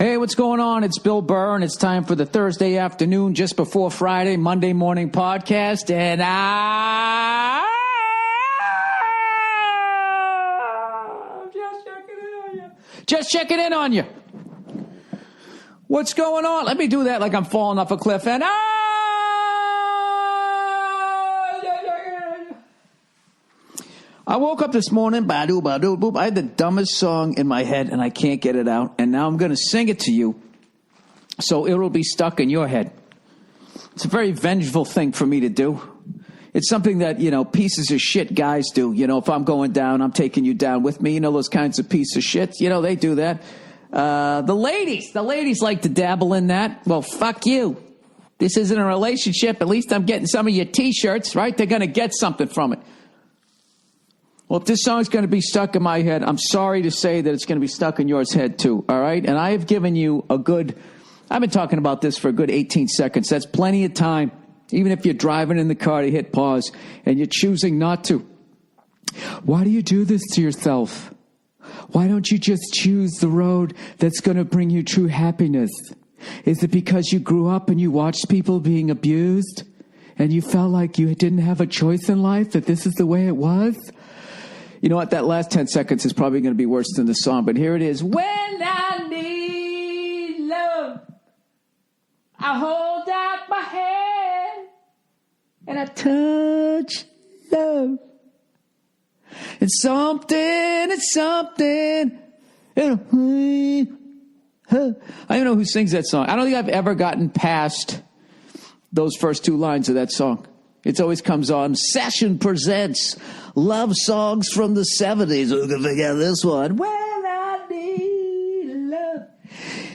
Hey, what's going on? It's Bill Burr, and it's time for the Thursday afternoon, just before Friday, Monday morning podcast, and just checking in on you. What's going on? Let me do that like I'm falling off a cliff, and I woke up this morning, ba-doo, ba-doo, boop. I had the dumbest song in my head, and I can't get it out. And now I'm going to sing it to you, so it'll be stuck in your head. It's a very vengeful thing for me to do. It's something that, pieces of shit guys do. If I'm going down, I'm taking you down with me. Those kinds of pieces of shit. They do that. The ladies like to dabble in that. Well, fuck you. This isn't a relationship. At least I'm getting some of your T-shirts, right? They're going to get something from it. Well, if this song's going to be stuck in my head, I'm sorry to say that it's going to be stuck in yours head too, all right? And I have given you I've been talking about this for a good 18 seconds. That's plenty of time, even if you're driving in the car to hit pause and you're choosing not to. Why do you do this to yourself? Why don't you just choose the road that's going to bring you true happiness? Is it because you grew up and you watched people being abused and you felt like you didn't have a choice in life, that this is the way it was? You know what? That last 10 seconds is probably going to be worse than the song, but here it is. When I need love, I hold out my hand and I touch love. It's something. I don't know who sings that song. I don't think I've ever gotten past those first two lines of that song. It always comes on. Session presents love songs from the 70s. Who can forget this one? When I need love,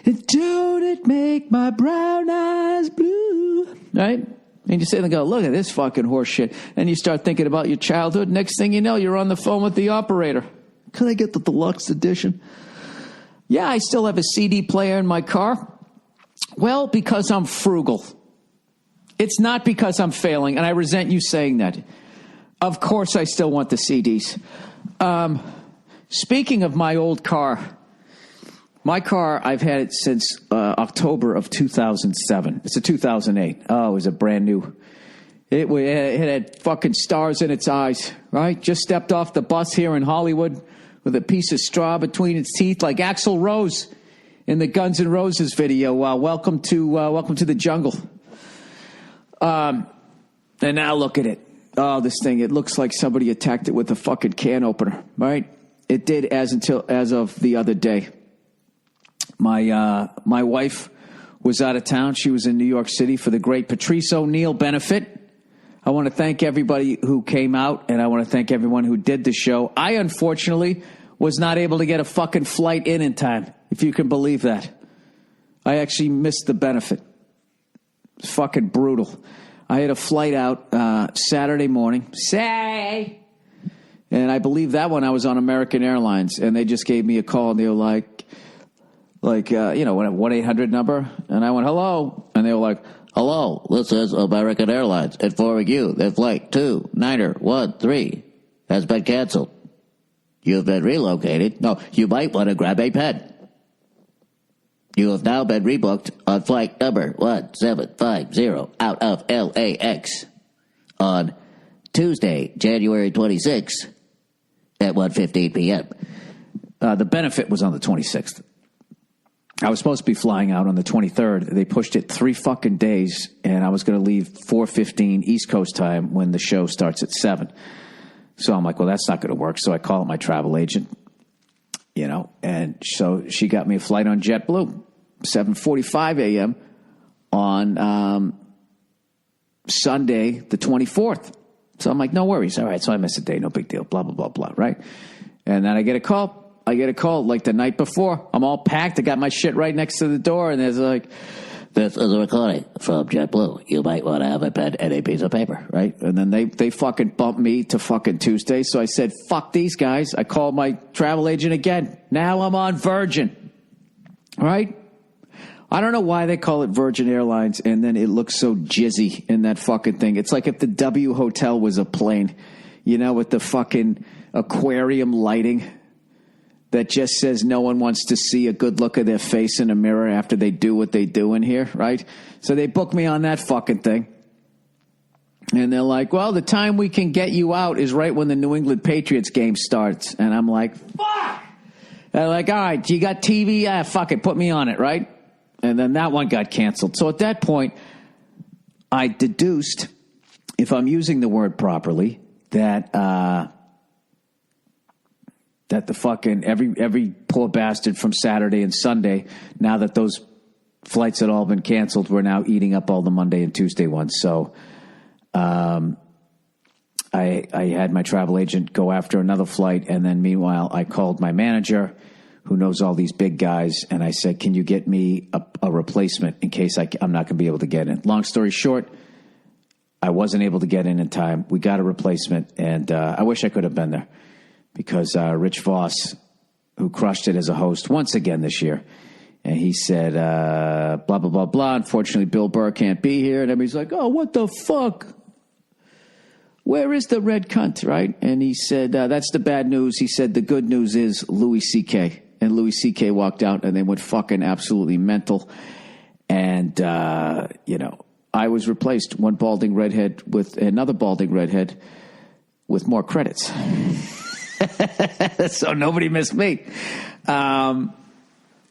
and don't it make my brown eyes blue? Right? And you sit and go, look at this fucking horse shit. And you start thinking about your childhood. Next thing you know, you're on the phone with the operator. Can I get the deluxe edition? Yeah, I still have a CD player in my car. Well, because I'm frugal. It's not because I'm failing, and I resent you saying that. Of course I still want the CDs. Speaking of my old car, I've had it since October of 2007. It's a 2008. Oh, it was a brand new. It had fucking stars in its eyes, right? Just stepped off the bus here in Hollywood with a piece of straw between its teeth like Axl Rose in the Guns N' Roses video. Welcome to the jungle. And now look at it. Oh, this thing, it looks like somebody attacked it with a fucking can opener, right? It did as of the other day. My wife was out of town. She was in New York City for the great Patrice O'Neill benefit. I want to thank everybody who came out, and I want to thank everyone who did the show. I, unfortunately, was not able to get a fucking flight in time, if you can believe that. I actually missed the benefit. It's fucking brutal. I had a flight out Saturday morning. And I believe that one I was on American Airlines, and they just gave me a call, and they were like, a 1-800 number, and I went, hello, and they were like, hello, this is American Airlines informing you that flight 2913 has been canceled. You've been relocated. No, you might want to grab a pen. You have now been rebooked on flight number 1750 out of LAX on Tuesday, January 26th at 1:15 p.m. The benefit was on the 26th. I was supposed to be flying out on the 23rd. They pushed it 3 fucking days, and I was going to leave 4:15 East Coast time when the show starts at 7. So I'm like, well, that's not going to work. So I call my travel agent, and so she got me a flight on JetBlue. 7:45 a.m. on Sunday, the 24th. So I'm like, no worries. All right, so I miss a day, no big deal, blah, blah, blah, blah, right? And then I get a call like the night before. I'm all packed. I got my shit right next to the door, and there's like, this is a recording from JetBlue. You might want to have a pen and a piece of paper, right? And then they fucking bumped me to fucking Tuesday. So I said, fuck these guys. I called my travel agent again. Now I'm on Virgin, right? I don't know why they call it Virgin Airlines, and then it looks so jizzy in that fucking thing. It's like if the W Hotel was a plane, with the fucking aquarium lighting. that just says no one wants to see a good look of their face in a mirror after they do what they do in here, right? So they booked me on that fucking thing. And they're like, well, the time we can get you out is right when the New England Patriots game starts. And I'm like, fuck! They're like, all right, you got TV? Yeah, fuck it, put me on it, right? And then that one got canceled. So at that point, I deduced, if I'm using the word properly, that the fucking every poor bastard from Saturday and Sunday, now that those flights had all been canceled, were now eating up all the Monday and Tuesday ones. So I had my travel agent go after another flight, and then meanwhile I called my manager, who knows all these big guys, and I said, can you get me a replacement in case I'm not going to be able to get in? Long story short, I wasn't able to get in time. We got a replacement, and I wish I could have been there, because Rich Voss, who crushed it as a host once again this year, and he said, blah, blah, blah, blah. Unfortunately, Bill Burr can't be here. And everybody's like, oh, what the fuck? Where is the red cunt, right? And he said, that's the bad news. He said, the good news is Louis C.K. And Louis C.K. walked out, and they went fucking absolutely mental. And, I was replaced, one balding redhead with another balding redhead with more credits. So nobody missed me. And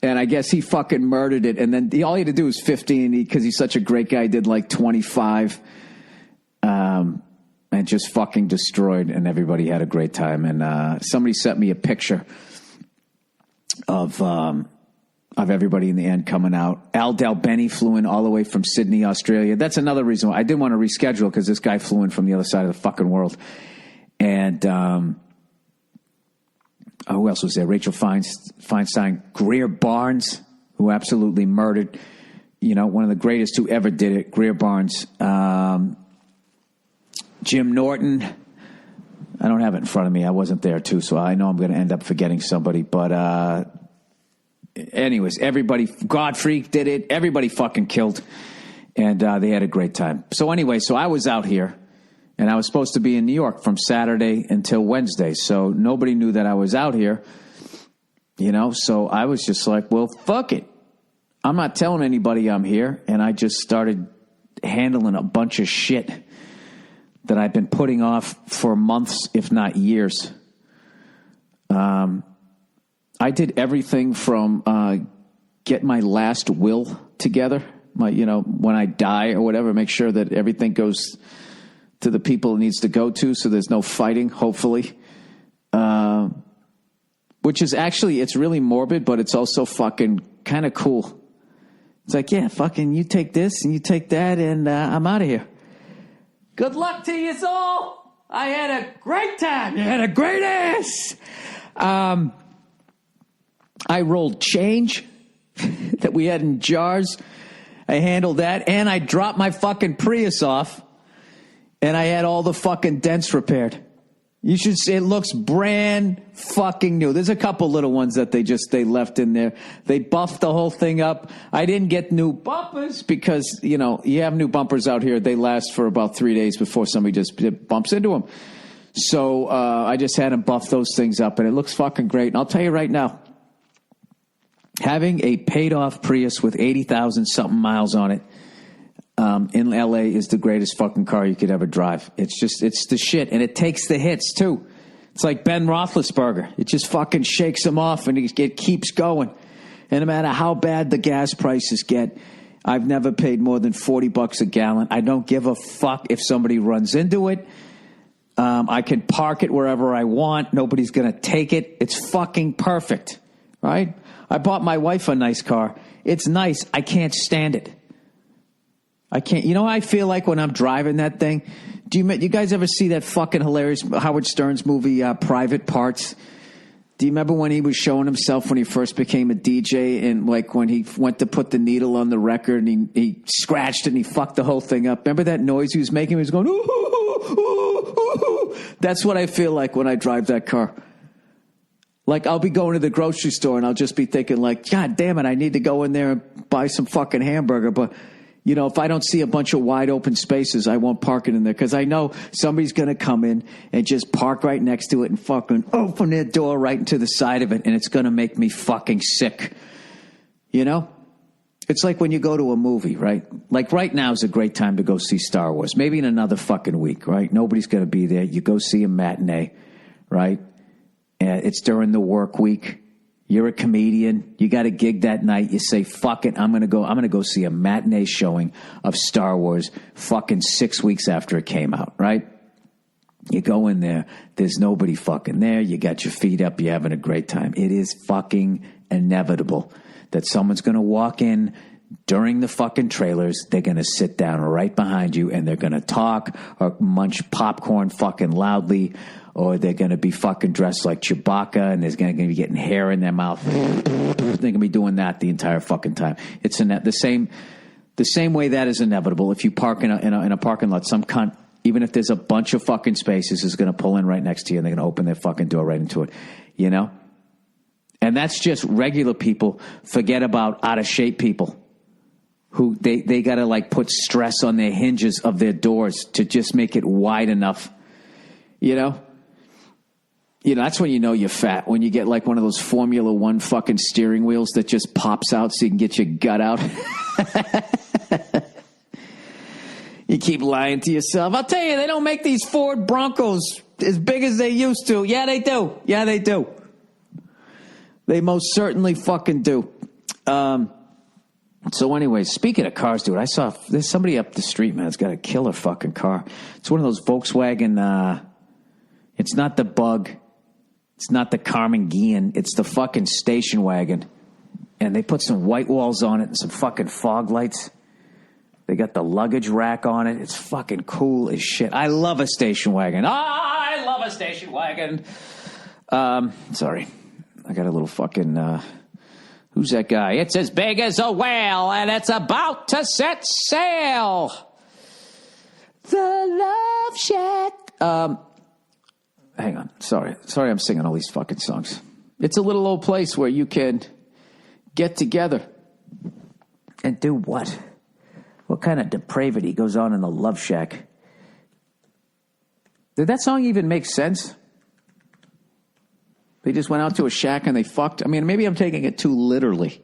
I guess he fucking murdered it. And then all he had to do was 15, because he's such a great guy, did like 25. And just fucking destroyed, and everybody had a great time. And somebody sent me a picture of everybody in the end coming out. Al Dalbeni flew in all the way from Sydney, Australia. That's another reason why I didn't want to reschedule, because this guy flew in from the other side of the fucking world. And who else was there? Rachel Feinstein, Greer Barnes, who absolutely murdered, one of the greatest who ever did it, Greer Barnes. Jim Norton. I don't have it in front of me. I wasn't there too, so I know I'm going to end up forgetting somebody. But anyways, everybody, Godfrey did it. Everybody fucking killed. And they had a great time. So anyway, so I was out here, and I was supposed to be in New York from Saturday until Wednesday. So nobody knew that I was out here, So I was just like, well, fuck it. I'm not telling anybody I'm here. And I just started handling a bunch of shit that I've been putting off for months, if not years. I did everything from get my last will together, when I die or whatever, make sure that everything goes to the people it needs to go to, so there's no fighting, hopefully. Which is actually, it's really morbid, but it's also fucking kind of cool. It's like, yeah, fucking you take this and you take that, and I'm out of here. Good luck to you all. I had a great time. You had a great ass. I rolled change that we had in jars. I handled that, and I dropped my fucking Prius off, and I had all the fucking dents repaired. You should see, it looks brand fucking new. There's a couple little ones that they left in there. They buffed the whole thing up. I didn't get new bumpers because, you have new bumpers out here. They last for about 3 days before somebody just bumps into them. So I just had them buff those things up, and it looks fucking great. And I'll tell you right now, having a paid-off Prius with 80,000 something miles on it in L.A. is the greatest fucking car you could ever drive. It's the shit, and it takes the hits, too. It's like Ben Roethlisberger. It just fucking shakes him off, and it keeps going. And no matter how bad the gas prices get, I've never paid more than $40 a gallon. I don't give a fuck if somebody runs into it. I can park it wherever I want. Nobody's going to take it. It's fucking perfect, right? I bought my wife a nice car. It's nice. I can't stand it. I can't. You know how I feel like when I'm driving that thing? Do you guys ever see that fucking hilarious Howard Stern's movie, Private Parts? Do you remember when he was showing himself when he first became a DJ, and like when he went to put the needle on the record and he scratched it and he fucked the whole thing up? Remember that noise he was making? He was going, ooh, ooh, ooh, ooh. That's what I feel like when I drive that car. Like, I'll be going to the grocery store and I'll just be thinking like, God damn it, I need to go in there and buy some fucking hamburger. But, You know, if I don't see a bunch of wide open spaces, I won't park it in there because I know somebody's going to come in and just park right next to it and fucking open their door right into the side of it, and it's going to make me fucking sick. You know? It's like when you go to a movie, right? Like right now is a great time to go see Star Wars. Maybe in another fucking week, right? Nobody's going to be there. You go see a matinee, right? And it's during the work week. You're a comedian. You got a gig that night. You say, fuck it. I'm going to go see a matinee showing of Star Wars fucking 6 weeks after it came out, right? You go in there. There's nobody fucking there. You got your feet up. You're having a great time. It is fucking inevitable that someone's going to walk in during the fucking trailers. They're going to sit down right behind you and they're going to talk or munch popcorn fucking loudly, or they're going to be fucking dressed like Chewbacca and there's going to be getting hair in their mouth. They're going to be doing that the entire fucking time. It's the same way that is inevitable. If you park in a parking lot, some cunt, even if there's a bunch of fucking spaces, is going to pull in right next to you and they're going to open their fucking door right into it. You know? And that's just regular people. Forget about out of shape people who they got to like put stress on their hinges of their doors to just make it wide enough. You know, that's when you know you're fat. When you get like one of those Formula One fucking steering wheels that just pops out so you can get your gut out. You keep lying to yourself. I'll tell you, they don't make these Ford Broncos as big as they used to. Yeah, they do. Yeah, they do. They most certainly fucking do. So anyway, speaking of cars, dude, I saw there's somebody up the street, man. It's got a killer fucking car. It's one of those Volkswagen. It's not the Bug. It's not the Carmen Gian. It's the fucking station wagon. And they put some white walls on it and some fucking fog lights. They got the luggage rack on it. It's fucking cool as shit. I love a station wagon. I love a station wagon. Sorry. I got a little fucking, who's that guy? It's as big as a whale, and it's about to set sail. The Love Shack. Hang on. Sorry, I'm singing all these fucking songs. It's a little old place where you can get together and do what? What kind of depravity goes on in the Love Shack? Did that song even make sense? They just went out to a shack and they fucked. I mean, maybe I'm taking it too literally.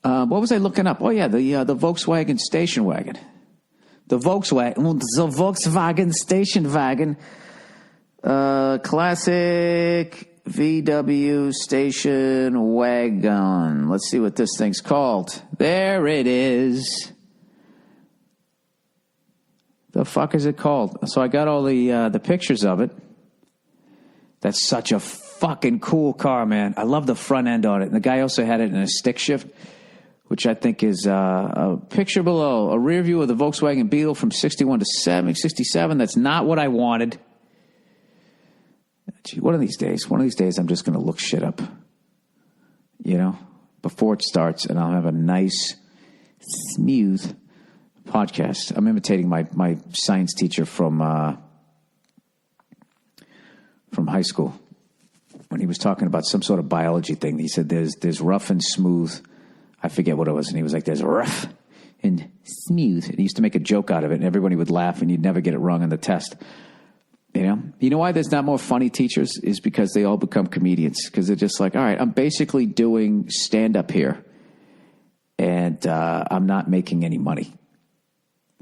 What was I looking up? Oh, yeah, the Volkswagen station wagon. The Volkswagen station wagon. Classic VW station wagon. Let's see what this thing's called. There it is. The fuck is it called? So I got all the pictures of it. That's such a fucking cool car, man. I love the front end on it. And the guy also had it in a stick shift, which I think is a picture below. A rear view of the Volkswagen Beetle from 61 to 67. That's not what I wanted. Gee, one of these days, I'm just going to look shit up, before it starts, and I'll have a nice, smooth podcast. I'm imitating my science teacher from high school when he was talking about some sort of biology thing. He said there's rough and smooth. I forget what it was. And he was like, there's rough and smooth. And he used to make a joke out of it, and everybody would laugh, and you'd never get it wrong on the test. You know why there's not more funny teachers is because they all become comedians, because they're just like, all right, I'm basically doing stand-up here, and I'm not making any money.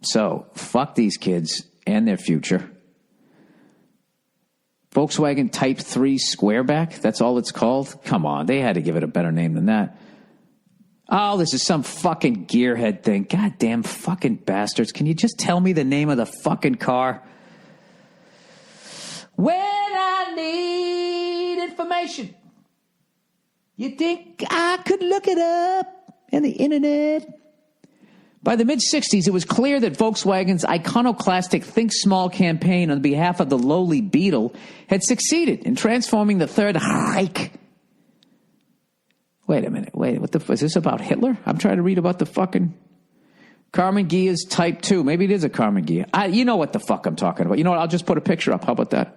So fuck these kids and their future. Volkswagen Type 3 Squareback, that's all it's called? Come on, they had to give it a better name than that. Oh, this is some fucking gearhead thing. Goddamn fucking bastards. Can you just tell me the name of the fucking car? When I need information, you think I could look it up in the internet? By the mid-'60s, it was clear that Volkswagen's iconoclastic Think Small campaign on behalf of the lowly Beetle had succeeded in transforming the Third Reich. Wait a minute. Is this about Hitler? I'm trying to read about the fucking Carmen Gia's Type 2. Maybe it is a Carmen Gia. You know what the fuck I'm talking about. You know what? I'll just put a picture up. How about that?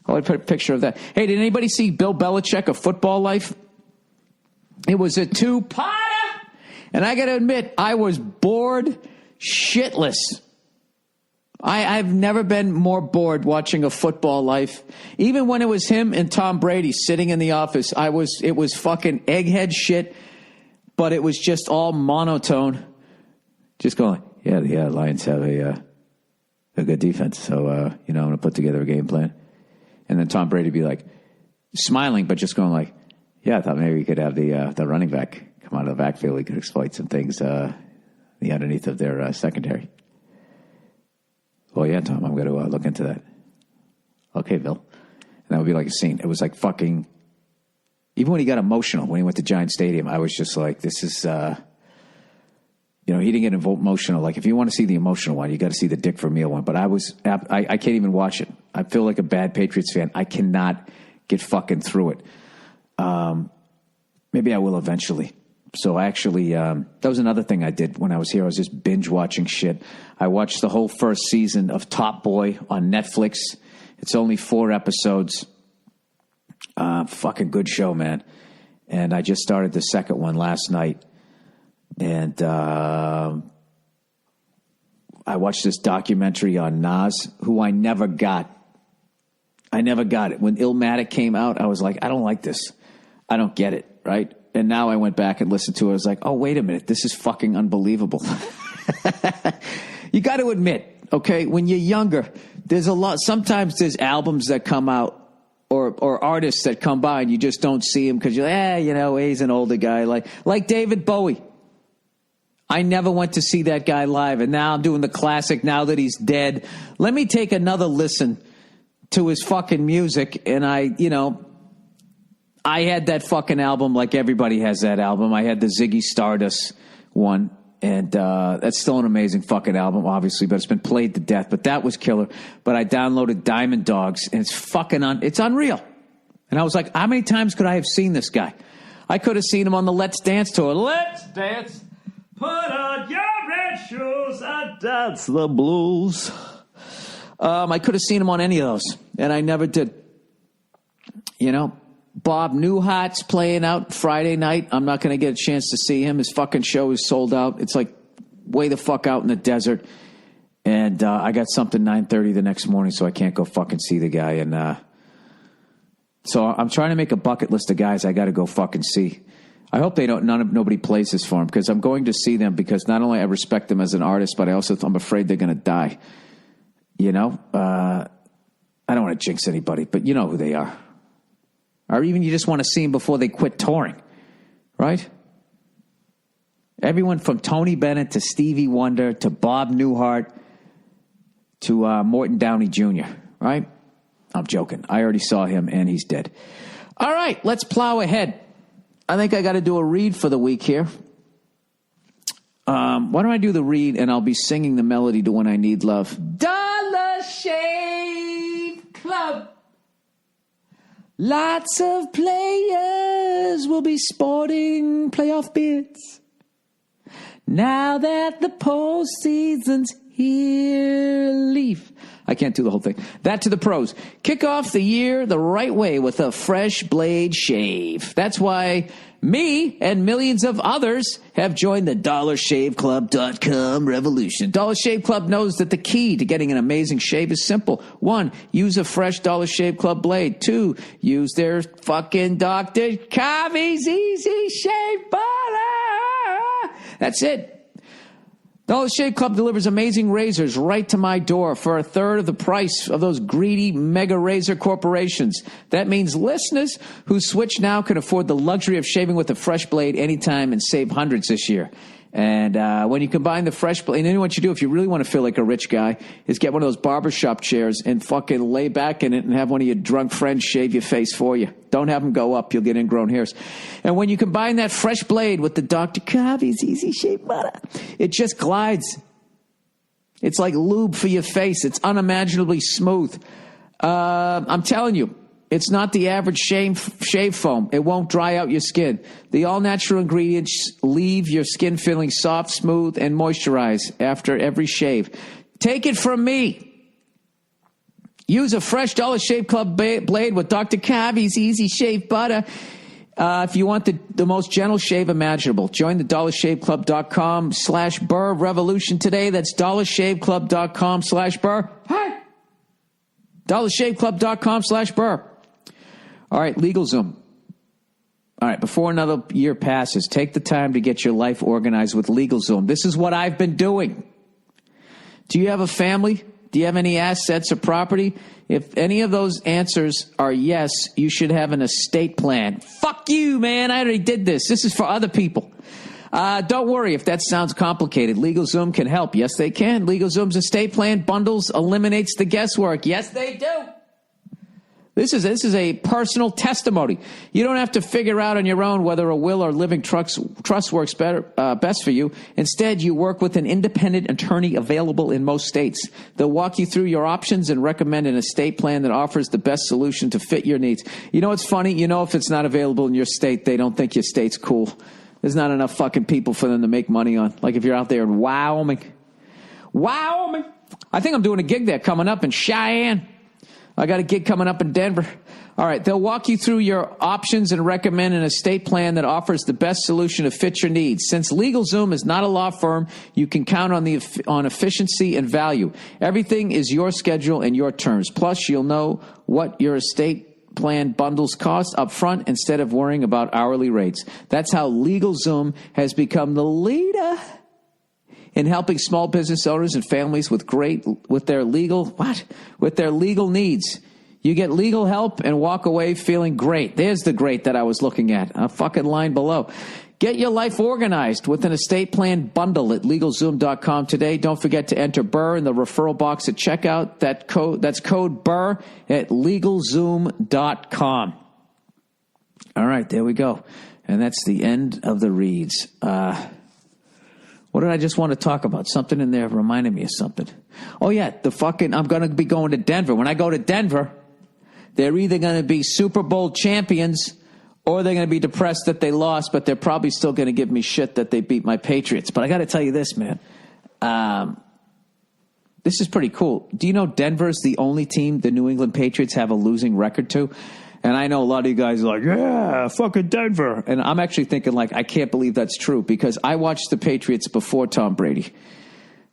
I'll put a picture of that. Hey, did anybody see Bill Belichick, A Football Life? It was a two-parter. And I got to admit, I was bored shitless. I've never been more bored watching a football life. Even when it was him and Tom Brady sitting in the office, it was fucking egghead shit, but it was just all monotone. Just going, yeah, Lions have a good defense. So, I'm going to put together a game plan. And then Tom Brady be like, smiling, but just going like, yeah, I thought maybe we could have the running back come out of the backfield. He could exploit some things the underneath of their secondary. Well, yeah, Tom, I'm going to look into that. Okay, Bill. And that would be like a scene. It was like fucking, even when he got emotional, when he went to Giant Stadium, I was just like, this is, he didn't get emotional. Like, if you want to see the emotional one, you got to see the Dick Vermeil one. But I can't even watch it. I feel like a bad Patriots fan. I cannot get fucking through it. Maybe I will eventually. So I actually, that was another thing I did when I was here. I was just binge watching shit. I watched the whole first season of Top Boy on Netflix. It's only 4 episodes. Fucking good show, man. And I just started the second one last night. And I watched this documentary on Nas, who I never got. I never got it. When Illmatic came out, I was like, I don't like this. I don't get it, right? And now I went back and listened to it. I was like, oh, wait a minute. This is fucking unbelievable. You got to admit, okay, when you're younger, there's a lot. Sometimes there's albums that come out or artists that come by and you just don't see him because you're like, he's an older guy. Like David Bowie. I never went to see that guy live. And now I'm doing the classic now that he's dead. Let me take another listen to his fucking music. And I had that fucking album like everybody has that album. I had the Ziggy Stardust one. And that's still an amazing fucking album, obviously, but it's been played to death. But that was killer. But I downloaded Diamond Dogs, and it's fucking it's unreal. And I was like, how many times could I have seen this guy? I could have seen him on the Let's Dance tour. Let's dance. Put on your red shoes and dance the blues. I could have seen him on any of those, and I never did. Bob Newhart's playing out Friday night. I'm not going to get a chance to see him. His fucking show is sold out. It's like way the fuck out in the desert. And I got something 9:30 the next morning, so I can't go fucking see the guy. And so I'm trying to make a bucket list of guys I got to go fucking see. I hope nobody plays this for him, because I'm going to see them because not only I respect them as an artist, but I'm afraid they're going to die. I don't want to jinx anybody, but you know who they are. Or even you just want to see them before they quit touring, right? Everyone from Tony Bennett to Stevie Wonder to Bob Newhart to Morton Downey Jr., right? I'm joking. I already saw him, and he's dead. All right, let's plow ahead. I think I got to do a read for the week here. Why don't I do the read, and I'll be singing the melody to When I Need Love. Dollar Shave Club. Lots of players will be sporting playoff bids. Now that the postseason's here, leave. I can't do the whole thing. That to the pros. Kick off the year the right way with a fresh blade shave. That's why me and millions of others have joined the DollarShaveClub.com revolution. Dollar Shave Club knows that the key to getting an amazing shave is simple. 1, use a fresh Dollar Shave Club blade. 2, use their fucking Dr. Kavi's Easy Shave Butter. That's it. Dollar Shave Club delivers amazing razors right to my door for a third of the price of those greedy mega razor corporations. That means listeners who switch now can afford the luxury of shaving with a fresh blade anytime and save hundreds this year. And when you combine the fresh blade, and then what you do if you really want to feel like a rich guy is get one of those barbershop chairs and fucking lay back in it and have one of your drunk friends shave your face for you. Don't have them go up. You'll get ingrown hairs. And when you combine that fresh blade with the Dr. Kavi's Easy Shave Butter, it just glides. It's like lube for your face. It's unimaginably smooth. I'm telling you, it's not the average shave foam. It won't dry out your skin. The all-natural ingredients leave your skin feeling soft, smooth, and moisturized after every shave. Take it from me. Use a fresh Dollar Shave Club blade with Dr. Kavi's Easy Shave Butter. If you want the most gentle shave imaginable, join the dollarshaveclub.com/Burr revolution today. That's dollarshaveclub.com/Burr. Hey! dollarshaveclub.com/Burr. All right, LegalZoom. All right, before another year passes, take the time to get your life organized with LegalZoom. This is what I've been doing. Do you have a family? Do you have any assets or property? If any of those answers are yes, you should have an estate plan. Fuck you, man. I already did this. This is for other people. Don't worry if that sounds complicated. LegalZoom can help. Yes, they can. LegalZoom's estate plan bundles eliminates the guesswork. Yes, they do. This is a personal testimony. You don't have to figure out on your own whether a will or living trust works best for you. Instead, you work with an independent attorney available in most states. They'll walk you through your options and recommend an estate plan that offers the best solution to fit your needs. You know what's funny? You know if it's not available in your state, they don't think your state's cool. There's not enough fucking people for them to make money on. Like if you're out there in Wyoming. I think I'm doing a gig there coming up in Cheyenne. I got a gig coming up in Denver. All right, they'll walk you through your options and recommend an estate plan that offers the best solution to fit your needs. Since LegalZoom is not a law firm, you can count on efficiency and value. Everything is your schedule and your terms. Plus, you'll know what your estate plan bundles cost up front instead of worrying about hourly rates. That's how LegalZoom has become the leader in helping small business owners and families with their legal needs. You get legal help and walk away feeling great. There's the great that I was looking at. A fucking line below. Get your life organized with an estate plan bundle at LegalZoom.com today. Don't forget to enter Burr in the referral box at checkout. That's code Burr at LegalZoom.com. All right, there we go. And that's the end of the reads. What did I just want to talk about? Something in there reminded me of something. Oh, yeah, I'm going to be going to Denver. When I go to Denver, they're either going to be Super Bowl champions or they're going to be depressed that they lost, but they're probably still going to give me shit that they beat my Patriots. But I got to tell you this, man. This is pretty cool. Do you know Denver's the only team the New England Patriots have a losing record to? And I know a lot of you guys are like, yeah, fucking Denver. And I'm actually thinking, like, I can't believe that's true because I watched the Patriots before Tom Brady.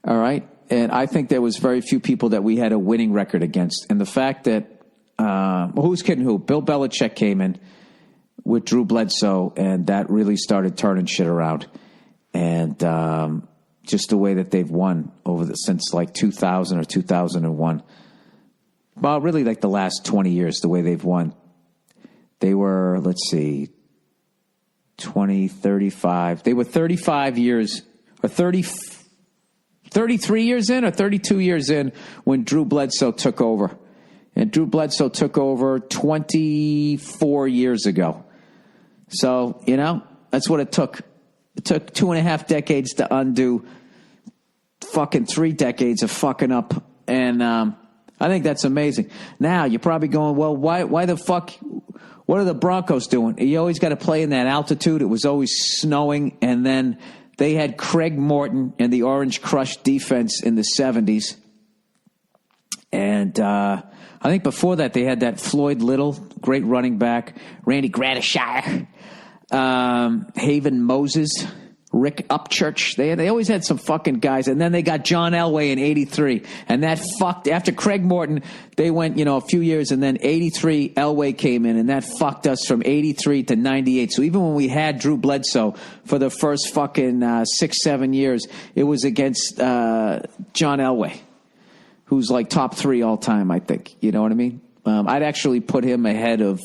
All right? And I think there was very few people that we had a winning record against. And the fact that, who's kidding who? Bill Belichick came in with Drew Bledsoe, and that really started turning shit around. And just the way that they've won since like 2000 or 2001. Well, really like the last 20 years, the way they've won. They were, 35. They were 35 years, or 33 years in, or 32 years in when Drew Bledsoe took over. And Drew Bledsoe took over 24 years ago. So, that's what it took. It took 2.5 decades to undo fucking 3 decades of fucking up. And I think that's amazing. Now, you're probably going, well, why the fuck... What are the Broncos doing? You always got to play in that altitude. It was always snowing. And then they had Craig Morton and the Orange Crush defense in the 70s. And I think before that, they had that Floyd Little, great running back, Randy Gradishire, Haven Moses, Rick Upchurch. They always had some fucking guys. And then they got John Elway in 83. And that fucked, after Craig Morton, they went, a few years. And then 83, Elway came in. And that fucked us from 83 to 98. So even when we had Drew Bledsoe for the first fucking 6-7 years, it was against John Elway, who's like top 3 all time, I think. You know what I mean? I'd actually put him ahead of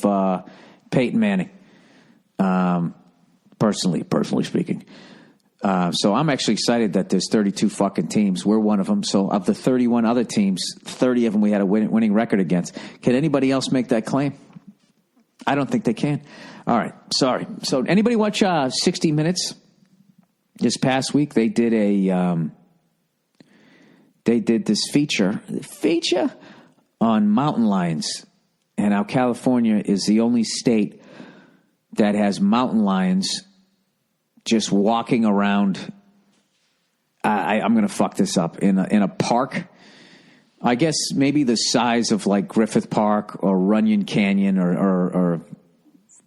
Peyton Manning, personally speaking. So I'm actually excited that there's 32 fucking teams. We're one of them. So of the 31 other teams, 30 of them we had a winning record against. Can anybody else make that claim? I don't think they can. All right. Sorry. So anybody watch 60 Minutes this past week? They did this feature on mountain lions and how California is the only state that has mountain lions just walking around. I'm going to fuck this up in a park. I guess maybe the size of like Griffith Park or Runyon Canyon or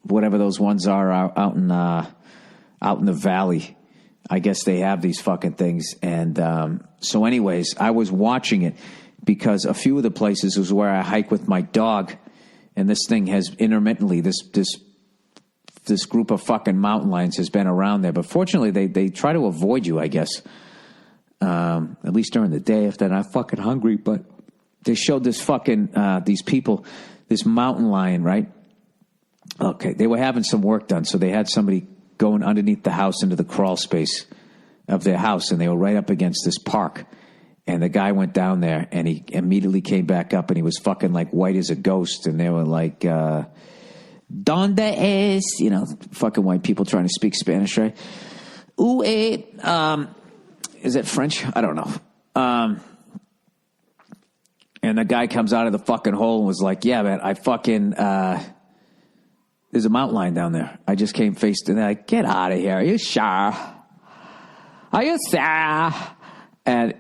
whatever those ones are out in the valley. I guess they have these fucking things. And so anyways, I was watching it because a few of the places was where I hike with my dog. And this thing has intermittently, this group of fucking mountain lions has been around there. But fortunately, they try to avoid you, I guess. At least during the day if they're not fucking hungry. But they showed this fucking, these people, this mountain lion, right? Okay, they were having some work done. So they had somebody going underneath the house into the crawl space of their house. And they were right up against this park. And the guy went down there and he immediately came back up and he was fucking like white as a ghost. And they were like, Donde es? You know, fucking white people trying to speak Spanish, right? Ooh, is it French? I don't know. And the guy comes out of the fucking hole and was like, yeah, man, I fucking, there's a mountain lion down there. I just came face to that. Get out of here. Are you sure? Are you sure? And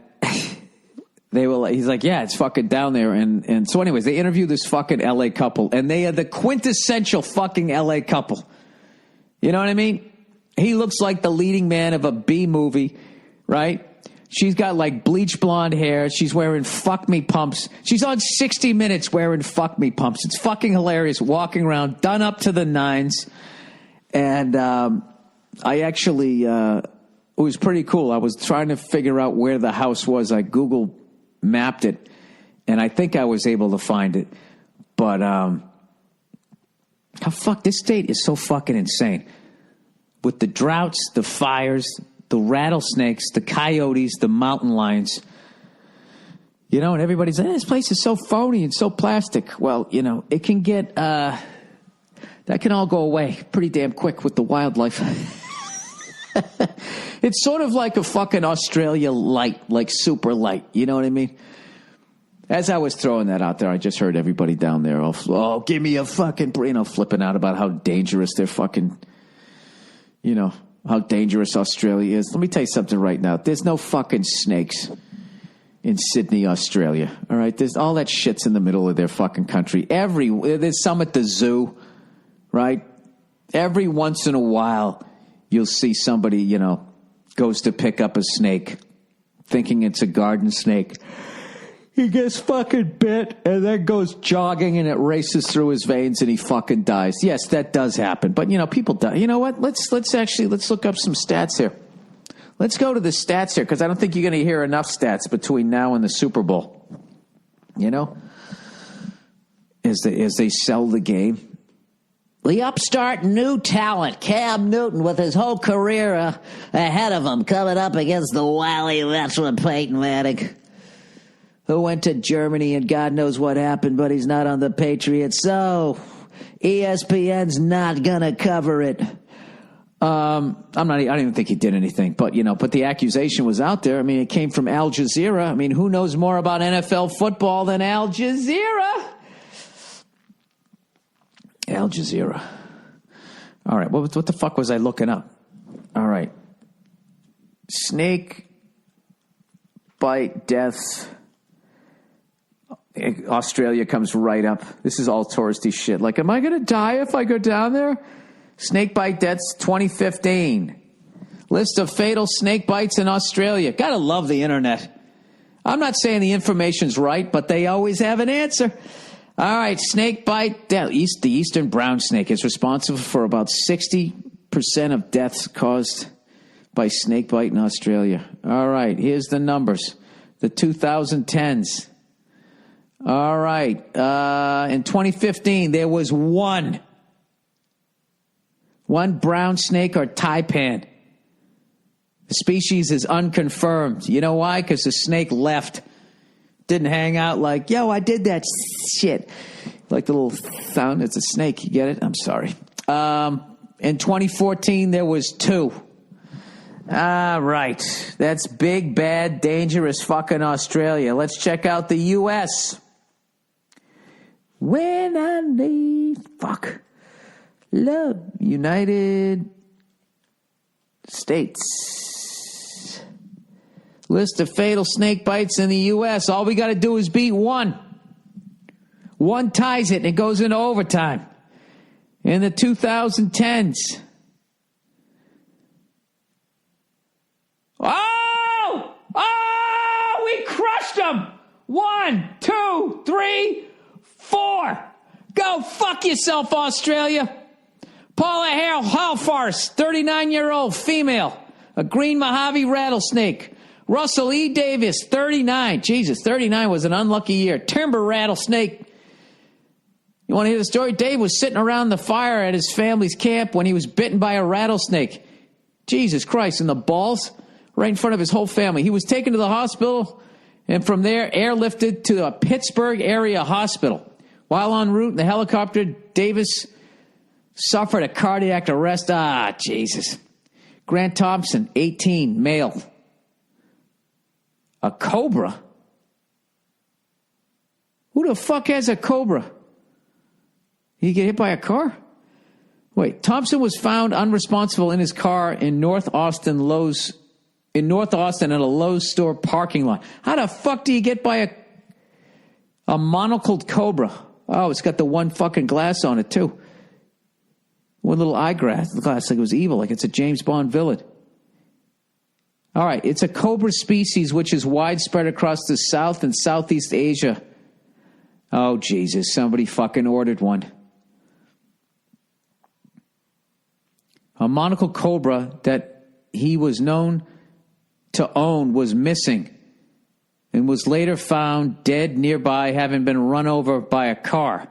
they were like, he's like, yeah, it's fucking down there. And so anyways, they interview this fucking LA couple and they are the quintessential fucking LA couple. You know what I mean? He looks like the leading man of a B movie, right? She's got like bleach blonde hair. She's wearing fuck me pumps. She's on 60 Minutes wearing fuck me pumps. It's fucking hilarious walking around done up to the nines. And I actually, it was pretty cool. I was trying to figure out where the house was. I Google mapped it, and I think I was able to find it. But this state is so fucking insane. With the droughts, the fires, the rattlesnakes, the coyotes, the mountain lions. You know, and everybody's like, this place is so phony and so plastic. Well, you know, it can get, that can all go away pretty damn quick with the wildlife. It's sort of like a fucking Australia light, like super light. You know what I mean? As I was throwing that out there, I just heard everybody down there, oh, give me a fucking, flipping out about how dangerous they're fucking, you know, how dangerous Australia is. Let me tell you something right now. There's no fucking snakes in Sydney, Australia. All right? There's all that shit's in the middle of their fucking country. There's some at the zoo, right? Every once in a while, you'll see somebody, you know, goes to pick up a snake, thinking it's a garden snake. He gets fucking bit and then goes jogging and it races through his veins and he fucking dies. Yes, that does happen. But, you know, people die. You know what? Let's look up some stats here. Let's go to the stats here because I don't think you're going to hear enough stats between now and the Super Bowl. You know? As they sell the game. The upstart new talent, Cam Newton, with his whole career ahead of him, coming up against the wily veteran Peyton Manning, who went to Germany and God knows what happened, but he's not on the Patriots, so ESPN's not gonna cover it. I don't even think he did anything, but the accusation was out there. I mean, it came from Al Jazeera. I mean, who knows more about NFL football than Al Jazeera? Al Jazeera. All right, what the fuck was I looking up? All right. Snake bite deaths. Australia comes right up. This is all touristy shit. Like, am I going to die if I go down there? Snake bite deaths 2015. List of fatal snake bites in Australia. Gotta love the internet. I'm not saying the information's right, but they always have an answer. All right, snake bite death. The eastern brown snake is responsible for about 60% of deaths caused by snake bite in Australia. All right, here's the numbers. The 2010s. All right, in 2015, there was one brown snake or taipan. The species is unconfirmed. You know why? Because the snake left. Didn't hang out like, yo, I did that shit. Like the little sound, it's a snake. You get it? I'm sorry. In 2014, there was two. All right. That's big, bad, dangerous fucking Australia. Let's check out the U.S. When I need love, United States. List of fatal snake bites in the U.S. All we got to do is beat one. One ties it and it goes into overtime. in the 2010s. Oh, we crushed them. 1, 2, 3, 4. Go fuck yourself, Australia. Paula Halfarst, 39-year-old female, a green Mojave rattlesnake. Russell E. Davis, 39. Jesus, 39 was an unlucky year. Timber rattlesnake. You want to hear the story? Dave was sitting around the fire at his family's camp when he was bitten by a rattlesnake. Jesus Christ, in the balls, right in front of his whole family. He was taken to the hospital and from there airlifted to a Pittsburgh area hospital. While en route in the helicopter, Davis suffered a cardiac arrest. Jesus. Grant Thompson, 18, male. A cobra? Who the fuck has a cobra? He get hit by a car? Wait, Thompson was found unresponsible in his car in North Austin at a Lowe's store parking lot. How the fuck do you get by a monocled cobra? Oh, it's got the one fucking glass on it, too. One little eyeglass, like it was evil, like it's a James Bond villain. All right, it's a cobra species which is widespread across the South and Southeast Asia. Oh, Jesus, somebody fucking ordered one. A monocle cobra that he was known to own was missing and was later found dead nearby, having been run over by a car.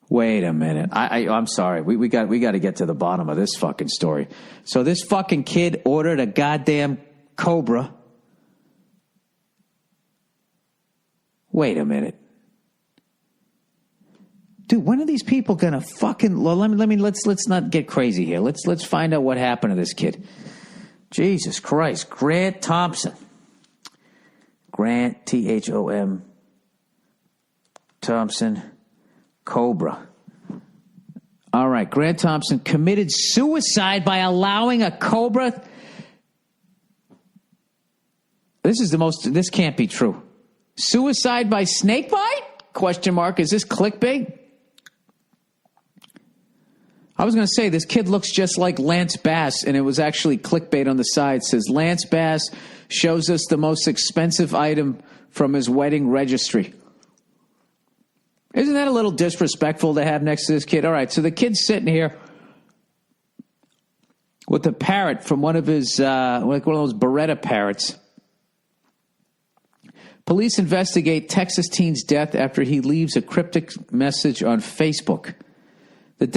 Wait a minute. I'm sorry. We got to get to the bottom of this fucking story. So this fucking kid ordered a goddamn cobra. Wait a minute. Dude, when are these people gonna fucking? Well, let's not get crazy here. Let's find out what happened to this kid. Jesus Christ, Grant Thompson, Grant Thom Thompson, cobra. All right, Grant Thompson committed suicide by allowing a cobra. This can't be true. Suicide by snakebite? Question mark. Is this clickbait? I was going to say, this kid looks just like Lance Bass, and it was actually clickbait on the side. It says, Lance Bass shows us the most expensive item from his wedding registry. Isn't that a little disrespectful to have next to this kid? All right, so the kid's sitting here with a parrot from one of his, like one of those Beretta parrots. Police investigate Texas teen's death after he leaves a cryptic message on Facebook. The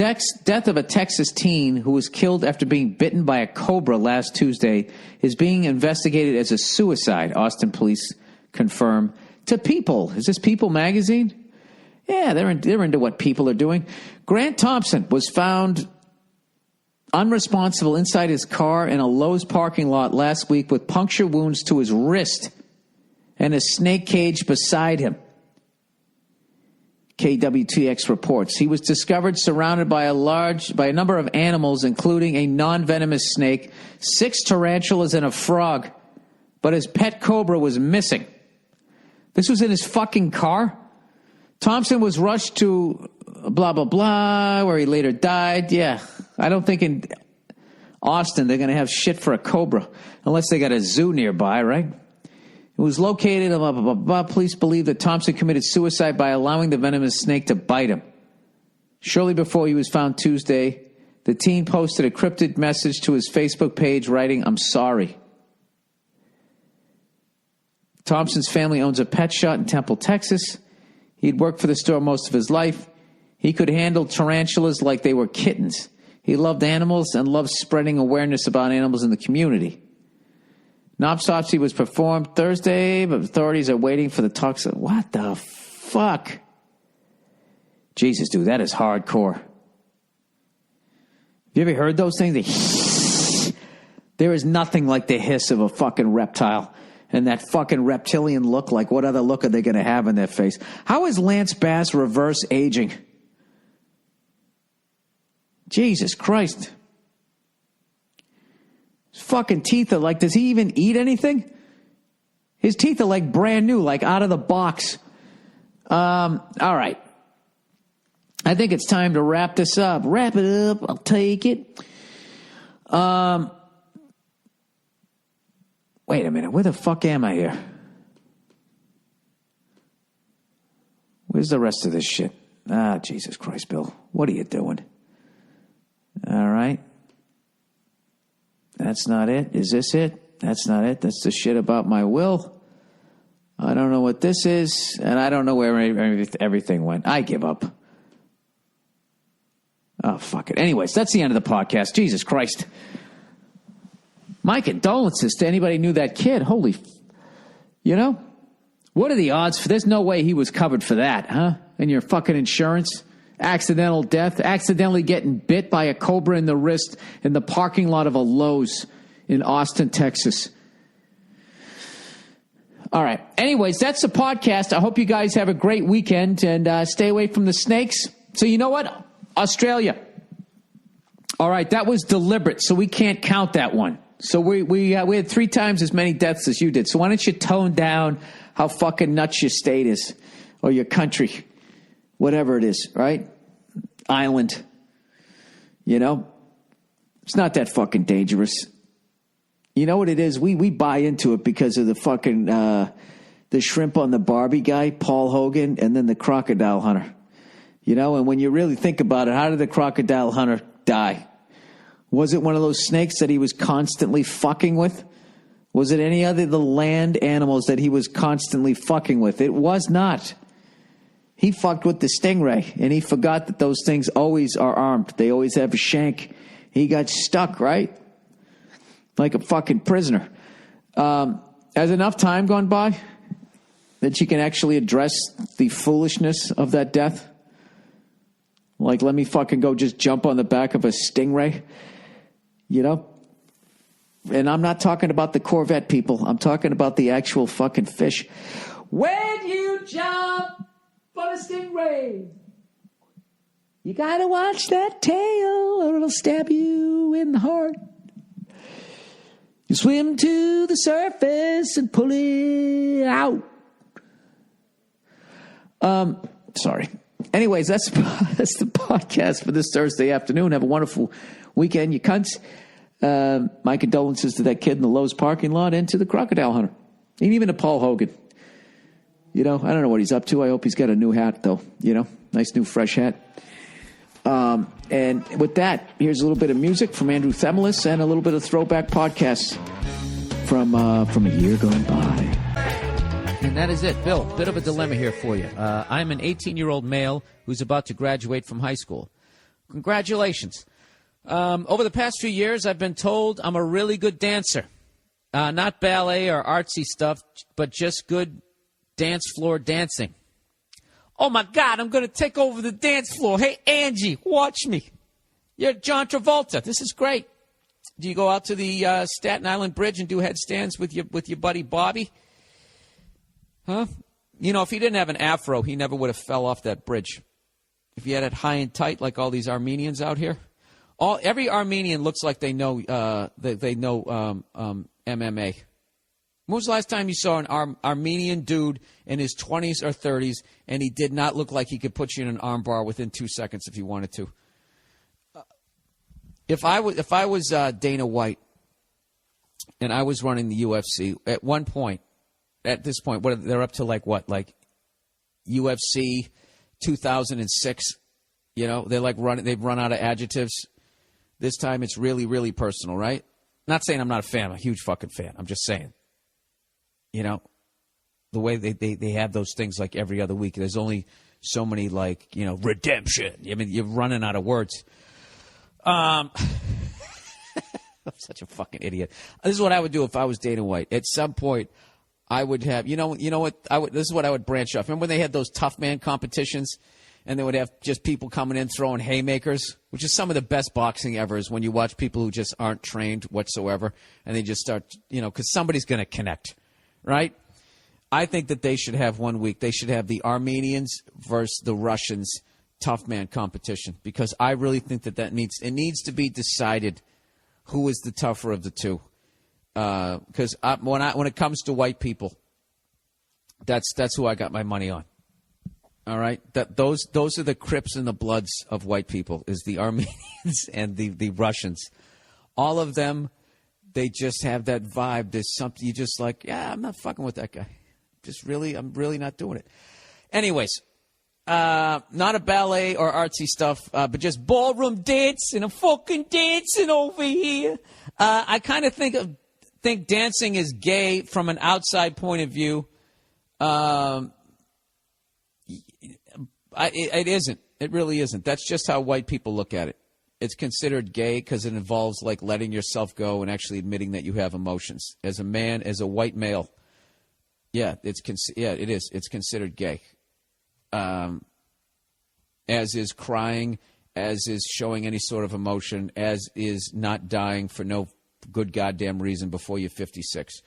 death of a Texas teen who was killed after being bitten by a cobra last Tuesday is being investigated as a suicide, Austin police confirm to People. Is this People magazine? Yeah, they're into what people are doing. Grant Thompson was found unresponsible inside his car in a Lowe's parking lot last week with puncture wounds to his wrist and a snake cage beside him. KWTX reports. He was discovered surrounded by a number of animals, including a non-venomous snake, 6 tarantulas, and a frog. But his pet cobra was missing. This was in his fucking car? Thompson was rushed to blah, blah, blah, where he later died. Yeah, I don't think in Austin they're going to have shit for a cobra, unless they got a zoo nearby, right? It was located, blah, blah, blah, blah. Police believe that Thompson committed suicide by allowing the venomous snake to bite him. Shortly before he was found Tuesday, the teen posted a cryptic message to his Facebook page writing, "I'm sorry." Thompson's family owns a pet shop in Temple, Texas. He'd worked for the store most of his life. He could handle tarantulas like they were kittens. He loved animals and loved spreading awareness about animals in the community. An autopsy was performed Thursday, but authorities are waiting for the toxin. What the fuck? Jesus, dude, that is hardcore. Have you ever heard those things? There is nothing like the hiss of a fucking reptile. And that fucking reptilian look, like what other look are they going to have in their face? How is Lance Bass reverse aging? Jesus Christ. His fucking teeth are like, does he even eat anything? His teeth are like brand new, like out of the box. All right. I think it's time to wrap this up. Wrap it up. I'll take it. Wait a minute. Where the fuck am I here? Where's the rest of this shit? Ah, Jesus Christ, Bill. What are you doing? All right. That's not it. Is this it? That's not it. That's the shit about my will. I don't know what this is, and I don't know where everything went. I give up. Oh, fuck it. Anyways, that's the end of the podcast. Jesus Christ. My condolences to anybody who knew that kid. Holy, what are the odds for, there's no way he was covered for that, huh? And your fucking insurance? Accidental death, accidentally getting bit by a cobra in the wrist in the parking lot of a Lowe's in Austin, Texas. All right. Anyways, that's the podcast. I hope you guys have a great weekend and stay away from the snakes. So you know what? Australia. All right. That was deliberate, so we can't count that one. So we had 3 times as many deaths as you did. So why don't you tone down how fucking nuts your state is or your country, whatever it is, right? Island. It's not that fucking dangerous. You know what it is? We buy into it because of the fucking the shrimp on the Barbie guy, Paul Hogan, and then the crocodile hunter. And when you really think about it, how did the crocodile hunter die? Was it one of those snakes that he was constantly fucking with? Was it any other of the land animals that he was constantly fucking with? It was not. He fucked with the stingray, and he forgot that those things always are armed. They always have a shank. He got stuck, right? Like a fucking prisoner. Has enough time gone by that you can actually address the foolishness of that death? Like, let me fucking go just jump on the back of a stingray, And I'm not talking about the Corvette people. I'm talking about the actual fucking fish. When you jump on a stingray, you gotta watch that tail or it'll stab you in the heart. You swim to the surface and pull it out. Sorry. Anyways, that's the podcast for this Thursday afternoon. Have a wonderful weekend, you cunts. My condolences to that kid in the Lowe's parking lot and to the crocodile hunter. And even to Paul Hogan. I don't know what he's up to. I hope he's got a new hat, though. Nice new fresh hat. And with that, here's a little bit of music from Andrew Themelis and a little bit of throwback podcasts from a year gone by. And that is it. Bill, bit of a dilemma here for you. I'm an 18-year-old male who's about to graduate from high school. Congratulations. Over the past few years, I've been told I'm a really good dancer. Not ballet or artsy stuff, but just good dance floor dancing. Oh, my God, I'm going to take over the dance floor. Hey, Angie, watch me. You're John Travolta. This is great. Do you go out to the Staten Island Bridge and do headstands with your buddy Bobby? Huh? If he didn't have an afro, he never would have fell off that bridge. If he had it high and tight like all these Armenians out here. Every Armenian looks like they know MMA. When was the last time you saw an Armenian dude in his 20s or 30s and he did not look like he could put you in an arm bar within 2 seconds if he wanted to? If I was Dana White and I was running the UFC at this point, they're up to like UFC 2006. They've run out of adjectives. This time it's really, really personal, right? Not saying I'm not a fan. I'm a huge fucking fan. I'm just saying. The way they have those things like every other week. There's only so many redemption. I mean, you're running out of words. I'm such a fucking idiot. This is what I would do if I was Dana White. At some point, I would have, this is what I would branch off. Remember when they had those tough man competitions and they would have just people coming in throwing haymakers, which is some of the best boxing ever is when you watch people who just aren't trained whatsoever and they just start, because somebody's going to connect, right? I think that they should have 1 week. They should have the Armenians versus the Russians tough man competition because I really think that needs to be decided who is the tougher of the two. Because when it comes to white people, that's who I got my money on. All right, those are the Crips and the Bloods of white people, is the Armenians and the Russians. All of them, they just have that vibe. There's something you just like, yeah, I'm not fucking with that guy. I'm really not doing it. Anyways, not a ballet or artsy stuff, but just ballroom dancing. I'm fucking dancing over here. I kind of think dancing is gay from an outside point of view. It isn't. It really isn't. That's just how white people look at it. It's considered gay because it involves like letting yourself go and actually admitting that you have emotions. As a man, as a white male, it is. It's considered gay. As is crying, as is showing any sort of emotion, as is not dying for no good goddamn reason before you're 56.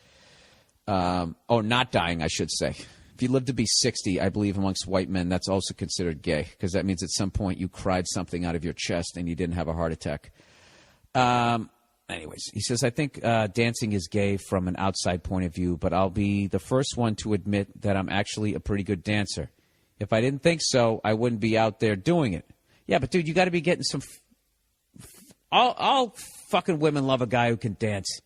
Or not dying, I should say. If you live to be 60, I believe amongst white men, that's also considered gay because that means at some point you cried something out of your chest and you didn't have a heart attack. Anyways, he says, I think dancing is gay from an outside point of view, but I'll be the first one to admit that I'm actually a pretty good dancer. If I didn't think so, I wouldn't be out there doing it. Yeah, but dude, you got to be getting some... All fucking women love a guy who can dance.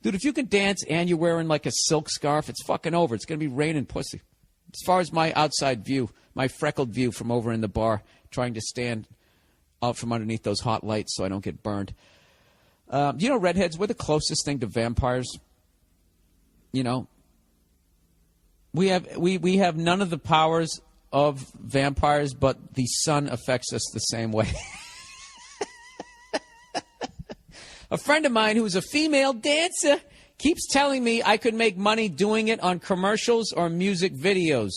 Dude, if you can dance and you're wearing like a silk scarf, it's fucking over. It's going to be raining pussy. As far as my outside view, my freckled view from over in the bar, trying to stand out from underneath those hot lights so I don't get burned. You know, redheads, we're the closest thing to vampires. You know, we have none of the powers of vampires, but the sun affects us the same way. A friend of mine who's a female dancer keeps telling me I could make money doing it on commercials or music videos,